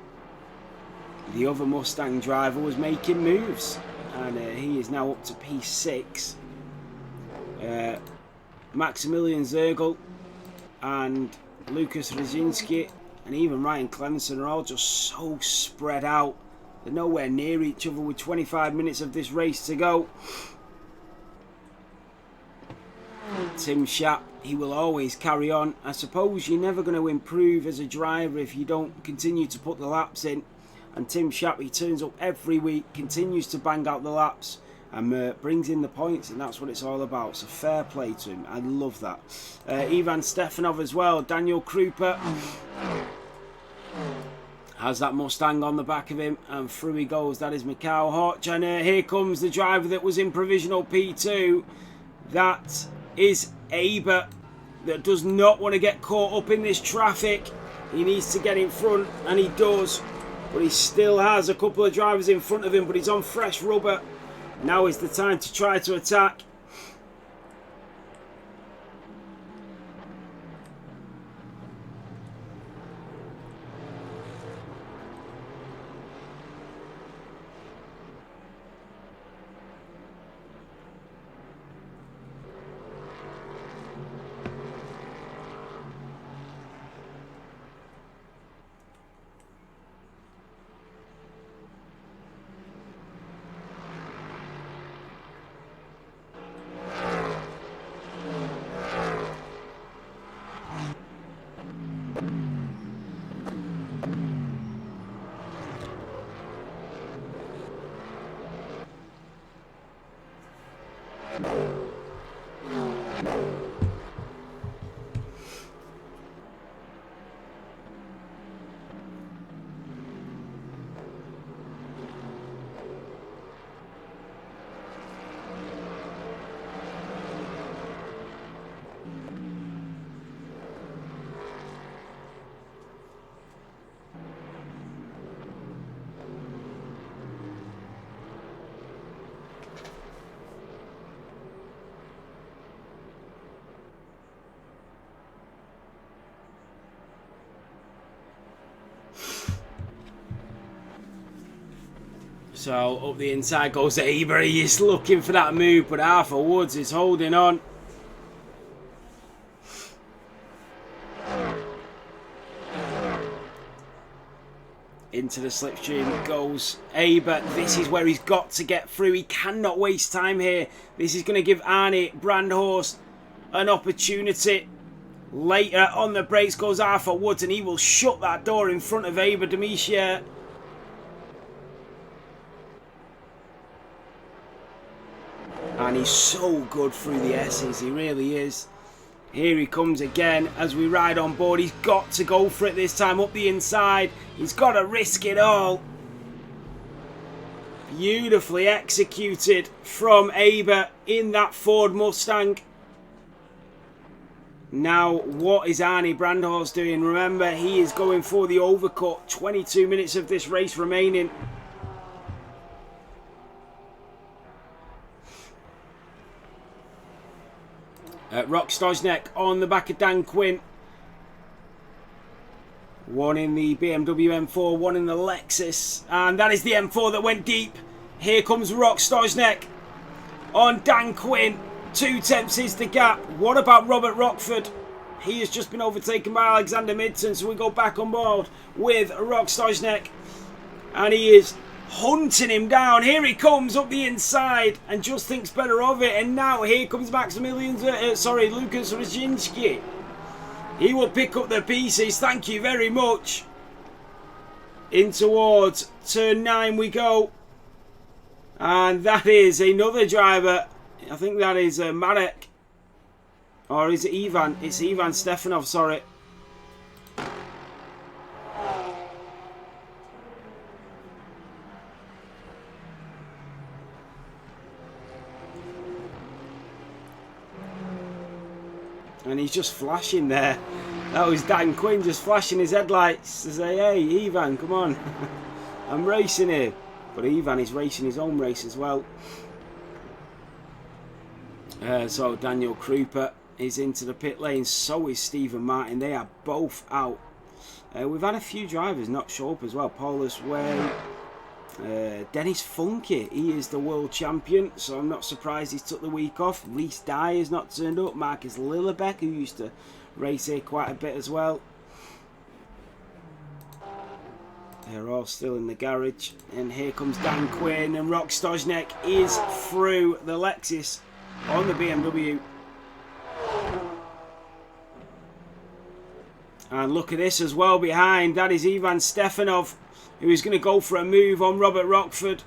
The other Mustang driver was making moves, and he is now up to P6. Maximilian Zergel and Lucas Rzyński and even Ryan Clemenson are all just so spread out. They're nowhere near each other with 25 minutes of this race to go. Tim Schaap, he will always carry on. I suppose you're never going to improve as a driver if you don't continue to put the laps in. And Tim Schaap, he turns up every week, continues to bang out the laps and brings in the points, and that's what it's all about. So fair play to him. I love that. Ivan Stefanov as well. Daniel Krupa has that Mustang on the back of him, and through he goes. That is Mikhail Hotch, and here comes the driver that was in provisional P2. That is Aber, that does not want to get caught up in this traffic. He needs to get in front, and he does, but he still has a couple of drivers in front of him, but he's on fresh rubber. Now is the time to try to attack. So up the inside goes Aber. He is looking for that move, but Arthur Woods is holding on. Into the slipstream goes Aber. This is where he's got to get through. He cannot waste time here. This is going to give Arnie Brandhorst an opportunity. Later on the brakes goes Arthur Woods, and he will shut that door in front of Aber Demishier. And he's so good through the S's, he really is. Here he comes again as we ride on board. He's got to go for it this time up the inside. He's got to risk it all. Beautifully executed from Aber in that Ford Mustang. Now, what is Arnie Brandhorst doing? Remember, he is going for the overcut. 22 minutes of this race remaining. Rock Stosnek on the back of Dan Quinn. One in the BMW M4, one in the Lexus. And that is the M4 that went deep. Here comes Rock Stosnek on Dan Quinn. 2 tenths is the gap. What about Robert Rockford? He has just been overtaken by Alexander Midson. So we go back on board with Rock Stosnek. And he is hunting him down. Here he comes up the inside and just thinks better of it. And now here comes Lucas Rajinski. He will pick up the pieces. Thank you very much. In towards turn 9 we go. And that is another driver. I think that is Marek. Or is it Ivan? It's Ivan Stefanov, sorry. And he's just flashing there. That was Dan Quinn just flashing his headlights to say, hey, Ivan, come on. I'm racing here. But Ivan is racing his own race as well. So Daniel Krupa is into the pit lane. So is Stephen Martin. They are both out. We've had a few drivers not show up as well. Paulus Way. Dennis Funky, he is the world champion, so I'm not surprised he's took the week off. Reese Dye has not turned up. Marcus Lillebeck, who used to race here quite a bit as well. They're all still in the garage. And here comes Dan Quinn, and Rock Stosnek is through the Lexus on the BMW. And look at this as well behind. That is Ivan Stefanov, who is going to go for a move on Robert Rockford.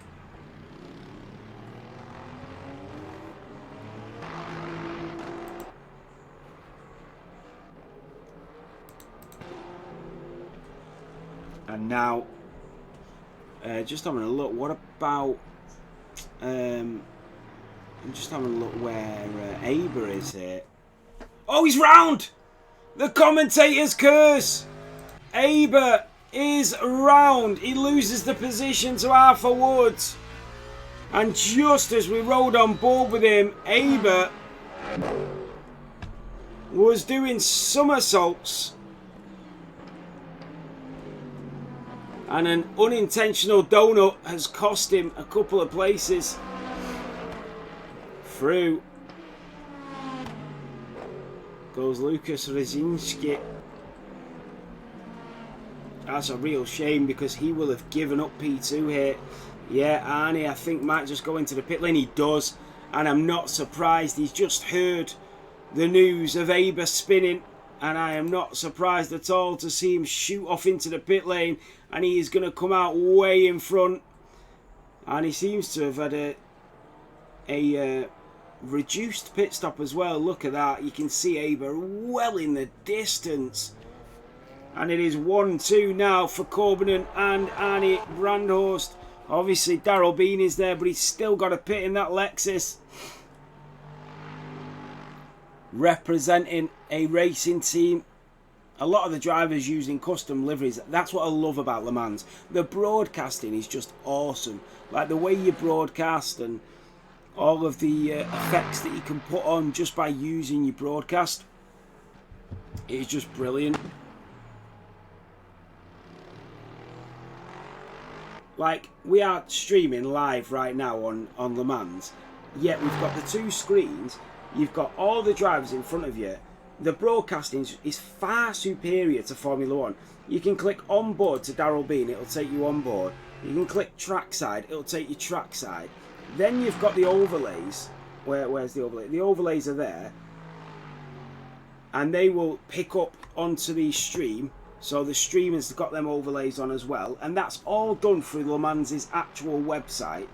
And now, just having a look, what about, I'm just having a look where Aber is here. Oh, he's round! The commentator's curse! Aber is round. He loses the position to Arthur Woods. And just as we rode on board with him, Aber was doing somersaults. And an unintentional donut has cost him a couple of places. Through goes Lucas Rajinski. That's a real shame because he will have given up P2 here. Yeah, Arnie, I think, might just go into the pit lane. He does. And I'm not surprised. He's just heard the news of Aber spinning. And I am not surprised at all to see him shoot off into the pit lane. And he is going to come out way in front. And he seems to have had a reduced pit stop as well. Look at that. You can see Aber well in the distance. And it is 1-2 now for Corbinen and Arnie Brandhorst. Obviously, Darrell Bean is there, but he's still got a pit in that Lexus. Representing a racing team. A lot of the drivers using custom liveries. That's what I love about Le Mans. The broadcasting is just awesome. Like the way you broadcast and all of the effects that you can put on just by using your broadcast. It is just brilliant. like, we are streaming live right now on Le Mans, yet we've got the two screens, you've got all the drivers in front of you. The broadcasting is far superior to Formula 1. You can click on board to Darrell Bean, it'll take you on board. You can click trackside, it'll take you trackside. Then you've got the overlays. Where's the overlay? The overlays are there. And they will pick up onto the stream. So the stream has got them overlays on as well. And that's all done through Le Mans' actual website.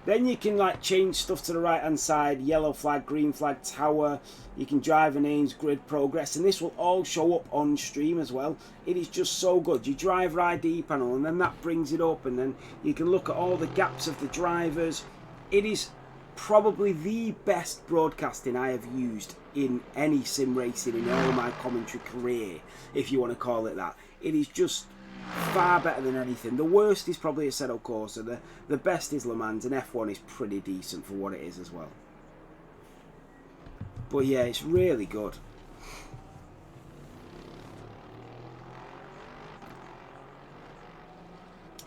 Then you can like change stuff to the right hand side. Yellow flag, green flag, tower. You can driver names, grid progress. And this will all show up on stream as well. It is just so good. Your driver ID panel, and then that brings it up. And then you can look at all the gaps of the drivers. It is probably the best broadcasting I have used in any sim racing in all my commentary career, if you want to call it that. It is just far better than anything. The worst is probably Assetto Corsa. The best is Le Mans, and F1 is pretty decent for what it is as well. But yeah, it's really good.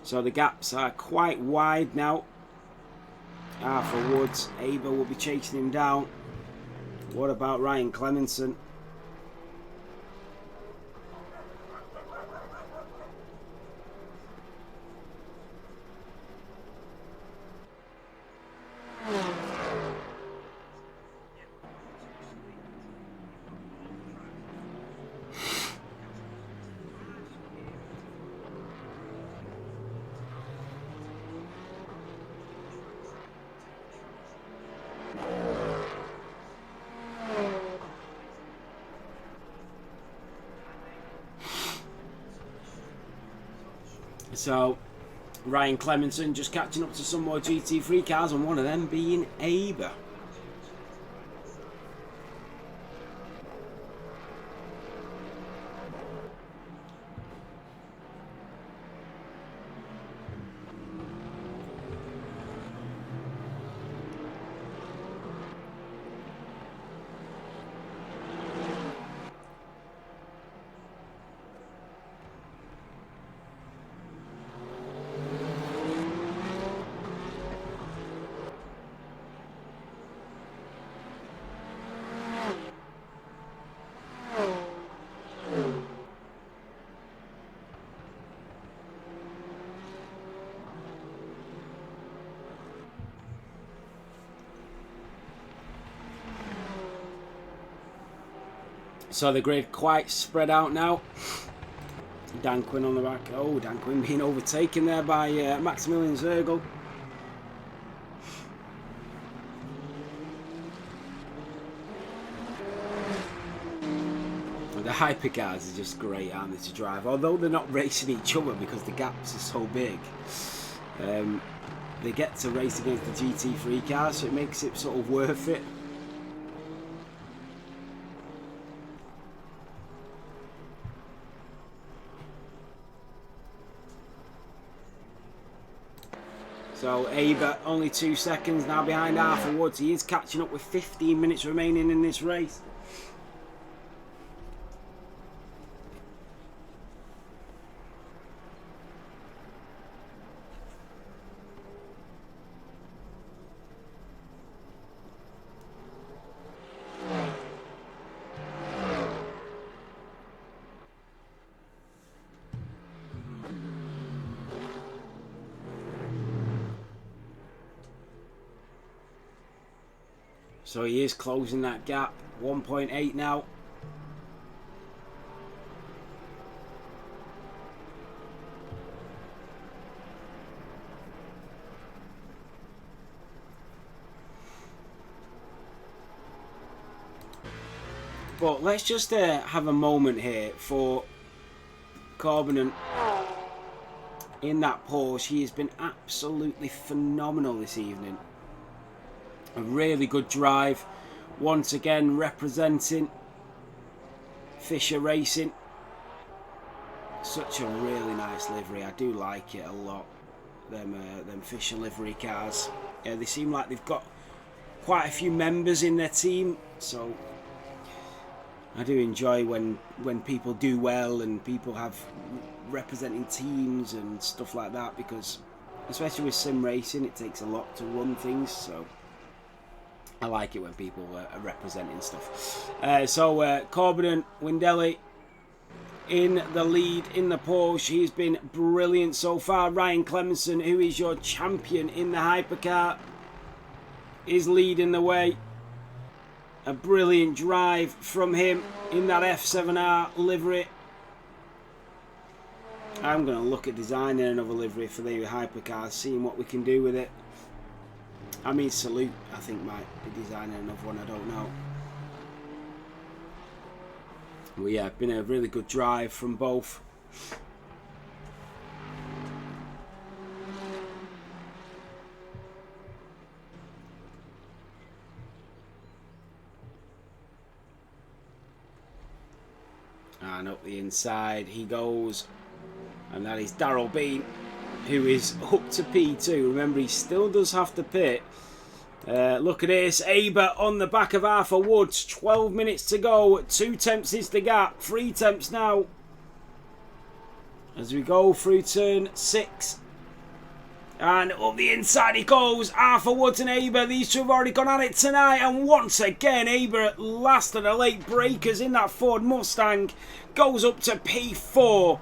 So the gaps are quite wide now. Arthur Woods, Aber will be chasing him down. What about Ryan Clemenson? So, Ryan Clemenson just catching up to some more GT3 cars, and one of them being Aber. So the grid quite spread out now. Dan Quinn on the back. Oh, Dan Quinn being overtaken there by Maximilian Zergel. The hypercars are just great, aren't they, to drive? Although they're not racing each other because the gaps are so big. They get to race against the GT3 cars, so it makes it sort of worth it. So Aber only 2 seconds now behind Arthur Woods. He is catching up with 15 minutes remaining in this race. So he is closing that gap. 1.8 now. But let's just have a moment here for Corbin in that Porsche. He has been absolutely phenomenal this evening. A really good drive, once again representing Fisher Racing. Such a really nice livery. I do like it a lot. Them Fisher livery cars. Yeah, they seem like they've got quite a few members in their team, so I do enjoy when people do well and people have representing teams and stuff like that, because especially with sim racing, it takes a lot to run things, so I like it when people are representing stuff. Corbin and Windelli in the lead in the Porsche. He's been brilliant so far. Ryan Clemenson, who is your champion in the hypercar, is leading the way. A brilliant drive from him in that F7R livery. I'm going to look at designing another livery for the hypercars, seeing what we can do with it. I mean, Salute, I think, might be designing another one, I don't know. Well, yeah, been a really good drive from both. And up the inside he goes. And that is Daryl Bean, who is up to P2. Remember, he still does have to pit. Look at this. Aber on the back of Arthur Woods. 12 minutes to go. 2 tenths is the gap. 3 tenths now. As we go through turn 6. And up the inside he goes. Arthur Woods and Aber. These two have already gone at it tonight. And once again, Aber at last of the late breakers in that Ford Mustang goes up to P4.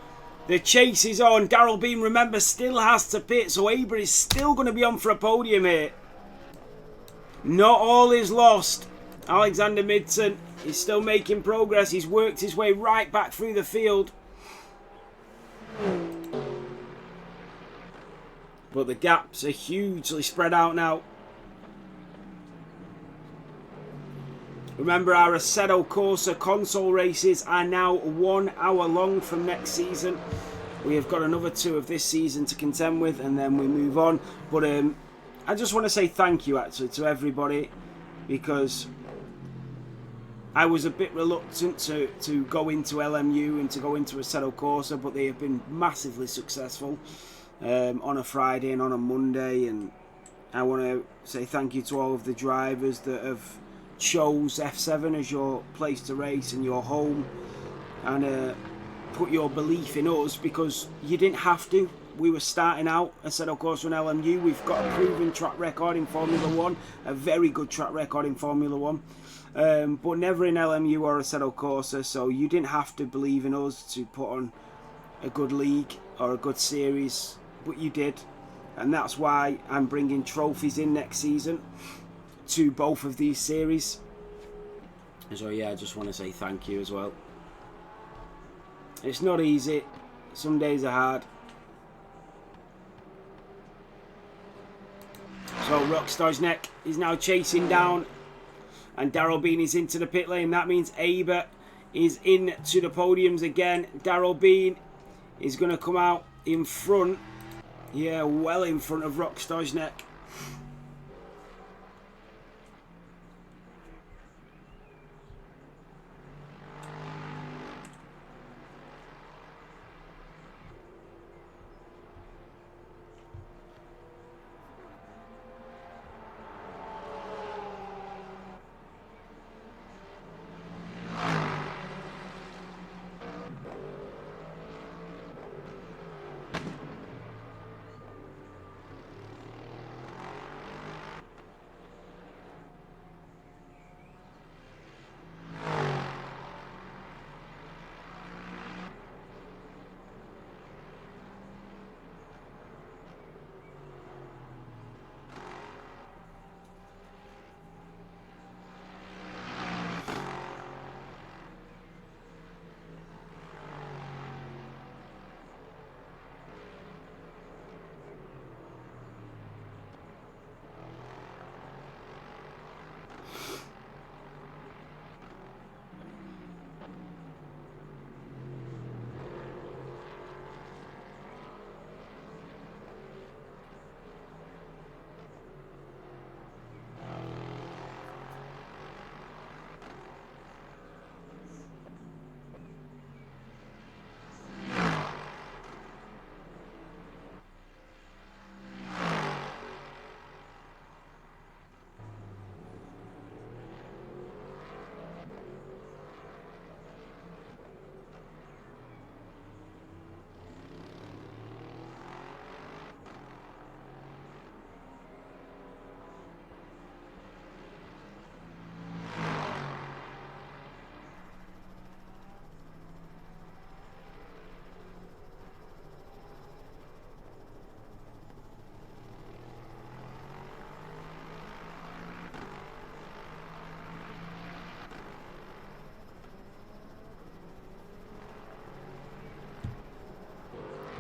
The chase is on. Daryl Bean, remember, still has to pit. So Aber is still going to be on for a podium here. Not all is lost. Alexander Midson is still making progress. He's worked his way right back through the field. But the gaps are hugely spread out now. Remember, our Assetto Corsa console races are now 1 hour long from next season. We have got another 2 of this season to contend with, and then we move on. But I just want to say thank you, actually, to everybody, because I was a bit reluctant to go into LMU and to go into Assetto Corsa, but they have been massively successful on a Friday and on a Monday. And I want to say thank you to all of the drivers that have chose F7 as your place to race and your home, and put your belief in us, because you didn't have to. We were starting out, I said, of course, on LMU. We've got a proven track record in Formula 1, a very good track record in Formula 1, but never in LMU or Assetto Corsa, so you didn't have to believe in us to put on a good league or a good series, but you did, and that's why I'm bringing trophies in next season to both of these series. So yeah, I just want to say thank you as well. It's not easy. Some days are hard. So Rockstojnek is now chasing down, and Daryl Bean is into the pit lane. That means Aber is into the podiums again. Daryl Bean is going to come out in front. Yeah, well in front of Rockstojnek.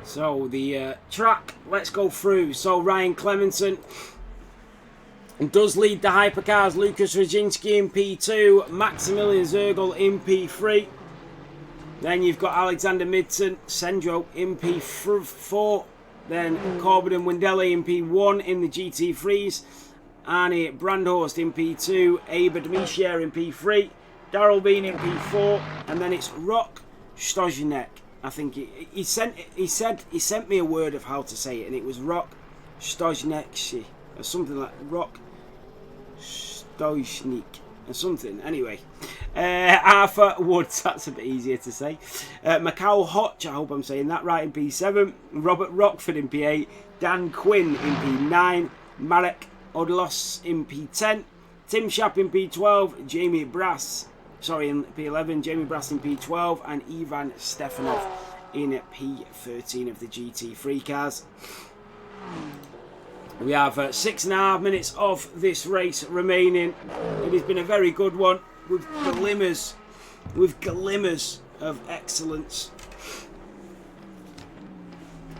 So the track, let's go through. So Ryan Clemenson does lead the hypercars. Lucas Radzinski in P2, Maximilian Zergel in P3. Then you've got Alexander Midson, Sendro in P4. Then Corbin and Windelli in P1 in the GT3s. Arnie Brandhorst in P2. Abe Dmishier in P3. Darrell Bean in P4. And then it's Rock Stojnek. I think he sent me a word of how to say it, and it was Rock Stojnek or something like Rock Stojnik or something. Anyway, Arthur Woods, that's a bit easier to say. Macau Hotch, I hope I'm saying that right, in P7. Robert Rockford in P8. Dan Quinn in P9. Marek Odlos in P10. Tim Shapp in P12. Jamie Brass. Sorry, in P11, Jamie Brass in P12, and Ivan Stefanov in P13 of the GT3 cars. We have 6.5 minutes of this race remaining. It has been a very good one with glimmers of excellence.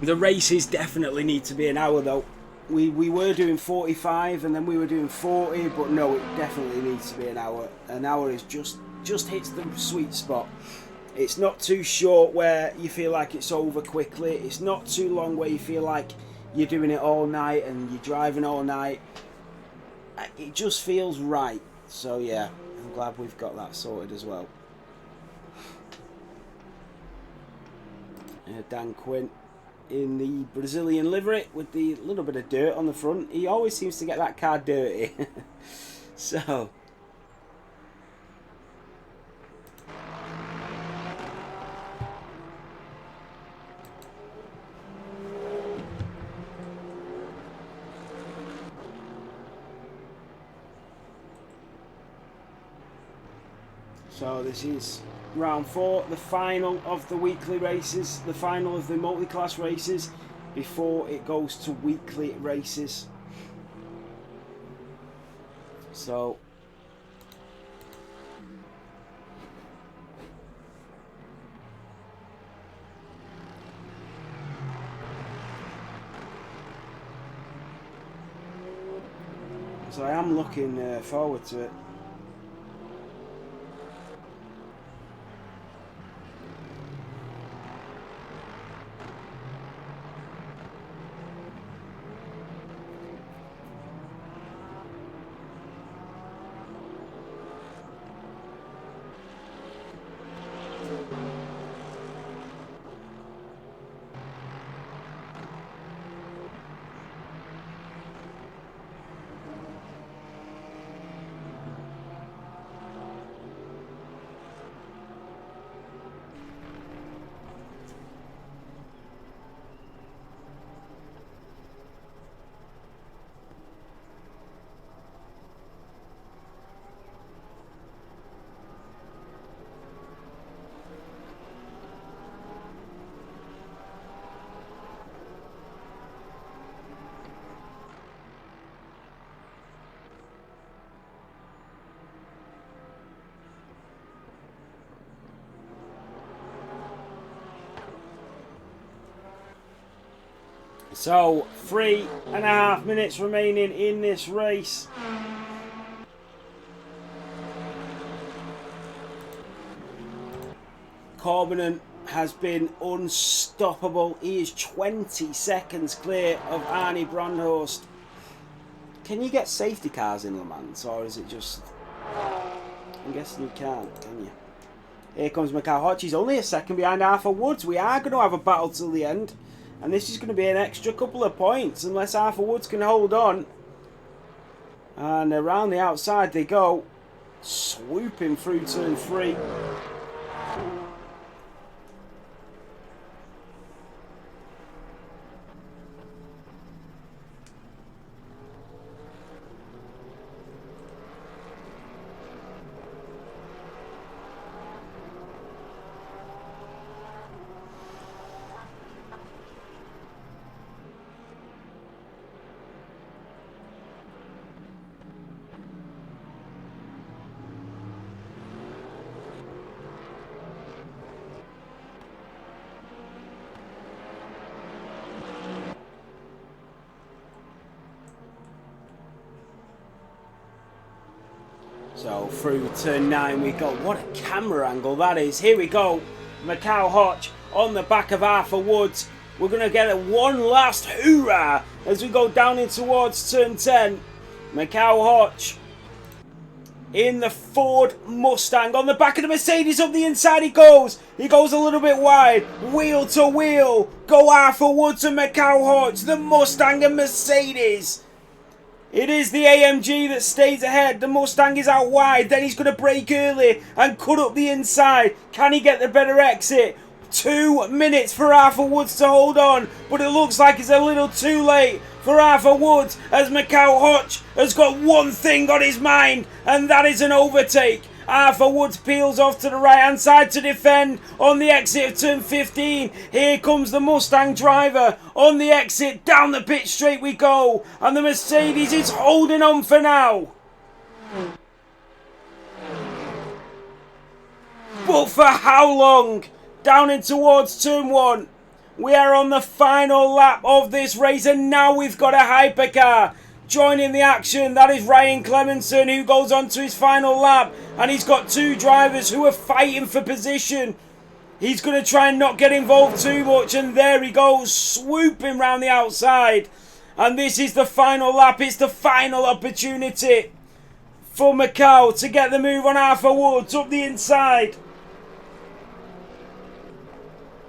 The races definitely need to be an hour though. We were doing 45 and then we were doing 40, but no, it definitely needs to be an hour. An hour is just hits the sweet spot. It's not too short where you feel like it's over quickly. It's not too long where you feel like you're doing it all night and you're driving all night. It just feels right. So yeah, I'm glad we've got that sorted as well. Dan Quinn in the Brazilian livery with the little bit of dirt on the front. He always seems to get that car dirty. So this is round 4, the final of the weekly races, the final of the multi-class races before it goes to weekly races. So I am looking forward to it. So 3.5 minutes remaining in this race. Corbin has been unstoppable. He is 20 seconds clear of Arnie Brandhorst. Can you get safety cars in Le Mans, or is it just... I'm guessing you can't, can you? Here comes Macau Hodge. He's only a second behind Arthur Woods. We are going to have a battle till the end. And this is going to be an extra couple of points unless Arthur Woods can hold on. And around the outside they go. Swooping through turn 3. So through turn 9 we go. What a camera angle that is. Here we go. Macau Hodge on the back of Arthur Woods. We're going to get a one last hoorah as we go down in towards turn 10. Macau Hodge in the Ford Mustang on the back of the Mercedes. Up the inside he goes. He goes a little bit wide. Wheel to wheel. Go Arthur Woods and Macau Hodge. The Mustang and Mercedes. It is the AMG that stays ahead. The Mustang is out wide. Then he's going to brake early and cut up the inside. Can he get the better exit? 2 minutes for Arthur Woods to hold on. But it looks like it's a little too late for Arthur Woods as Macau Hodge has got one thing on his mind. And that is an overtake. Arthur Woods peels off to the right hand side to defend on the exit of turn 15. Here comes the Mustang driver on the exit. Down the pit straight we go. And the Mercedes is holding on for now. But for how long? Down in towards turn 1. We are on the final lap of this race and now we've got a hypercar joining the action. That is Ryan Clemenson, who goes on to his final lap, and he's got 2 drivers who are fighting for position. He's going to try and not get involved too much, and there he goes, swooping round the outside. And this is the final lap. It's the final opportunity for Macau to get the move on Arthur Woods up the inside.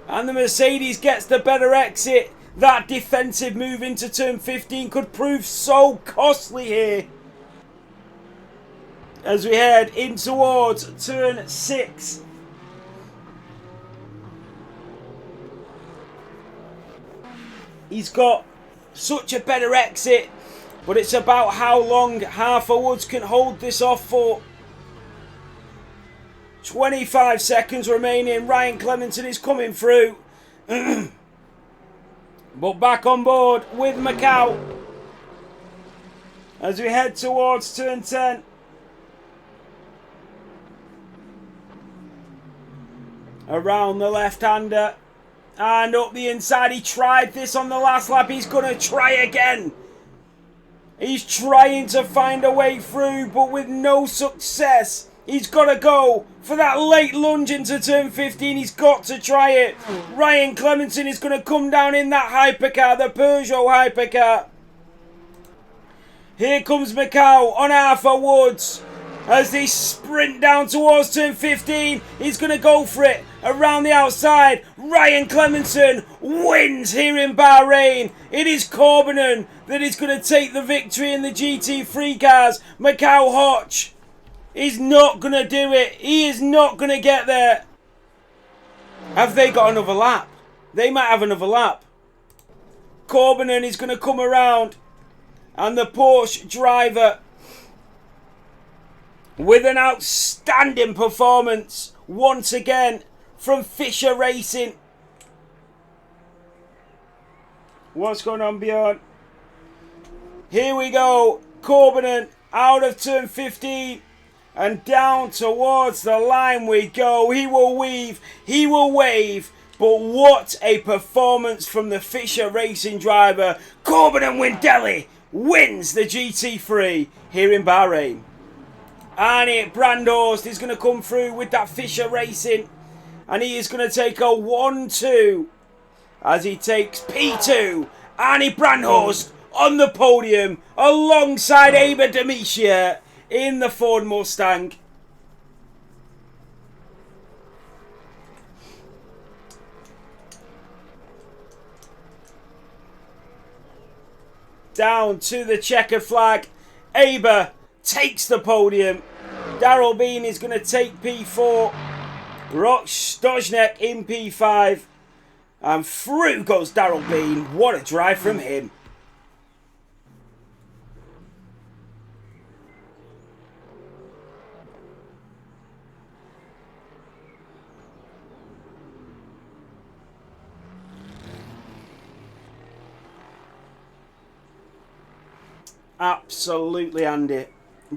And the Mercedes gets the better exit. That defensive move into turn 15 could prove so costly here. As we head in towards turn 6. He's got such a better exit. But it's about how long Arthur Woods can hold this off for. 25 seconds remaining. Ryan Clemenson is coming through. But back on board with Macau as we head towards turn 10. Around the left-hander and up the inside. He tried this on the last lap. He's going to try again. He's trying to find a way through, but with no success. He's got to go for that late lunge into turn 15. He's got to try it. Ryan Clemenson is going to come down in that hypercar, the Peugeot hypercar. Here comes Macau on Arthur Woods as they sprint down towards turn 15. He's going to go for it around the outside. Ryan Clemenson wins here in Bahrain. It is Corbinen that is going to take the victory in the GT3 cars. Macau Hodge is not going to do it. He is not going to get there. Have they got another lap? They might have another lap. Corbinen is going to come around. And the Porsche driver with an outstanding performance once again from Fisher Racing. What's going on, Bjorn? Here we go. Corbinen out of turn 15. And down towards the line we go. He will weave. He will wave. But what a performance from the Fisher Racing driver. Corbinen Windelli wins the GT3 here in Bahrain. And Brandhorst is going to come through with that Fisher Racing. And he is going to take a 1-2 as he takes P2. Arnie Brandhorst on the podium alongside Aber Demetia in the Ford Mustang. Down to the checkered flag. Aber takes the podium. Daryl Bean is going to take P4. Rock Stojnek in P5. And through goes Daryl Bean. What a drive from him. Absolutely, Andy.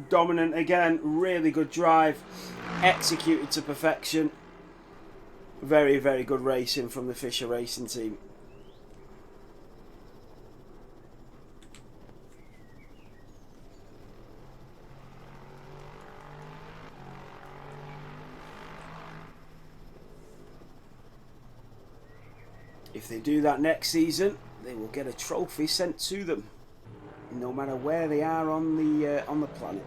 Dominant again. Really good drive. Executed to perfection. Very, very good racing from the Fisher Racing team. If they do that next season, they will get a trophy sent to them, no matter where they are on the planet.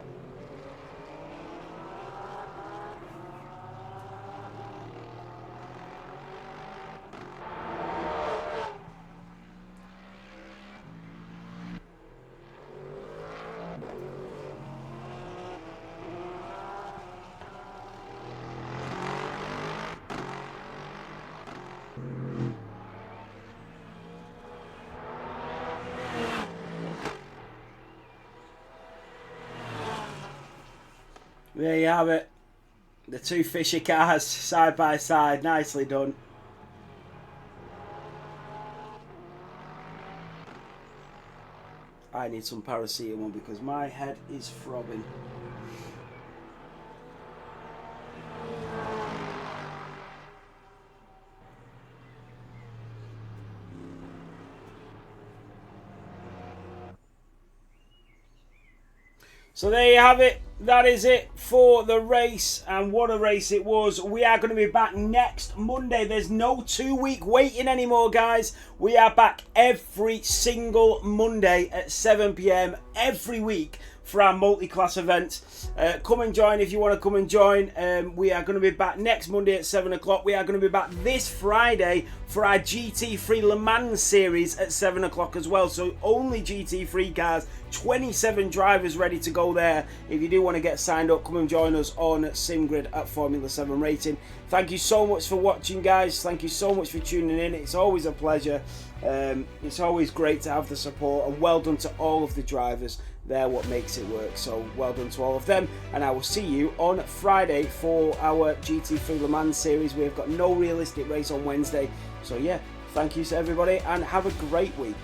There you have it. The two Fisher cars side by side. Nicely done. I need some paracetamol because my head is throbbing. So there you have it. That is it for the race, and what a race it was. We are going to be back next Monday. There's no 2-week waiting anymore, guys. We are back every single Monday at 7 PM every week for our multi-class events. Come and join if you want to come and join. We are going to be back next Monday at 7 o'clock. We are going to be back this Friday for our GT3 Le Mans series at 7 o'clock as well. So only GT3 cars, 27 drivers ready to go there. If you do want to get signed up, come and join us on SimGrid at Formula 7 Racing. Thank you so much for watching, guys. Thank you so much for tuning in. It's always a pleasure. It's always great to have the support, and well done to all of the drivers. They're what makes it work, so well done to all of them, and I will see you on Friday for our GT3 Le Mans series. We've got no realistic race on Wednesday, so yeah, thank you to everybody and have a great week.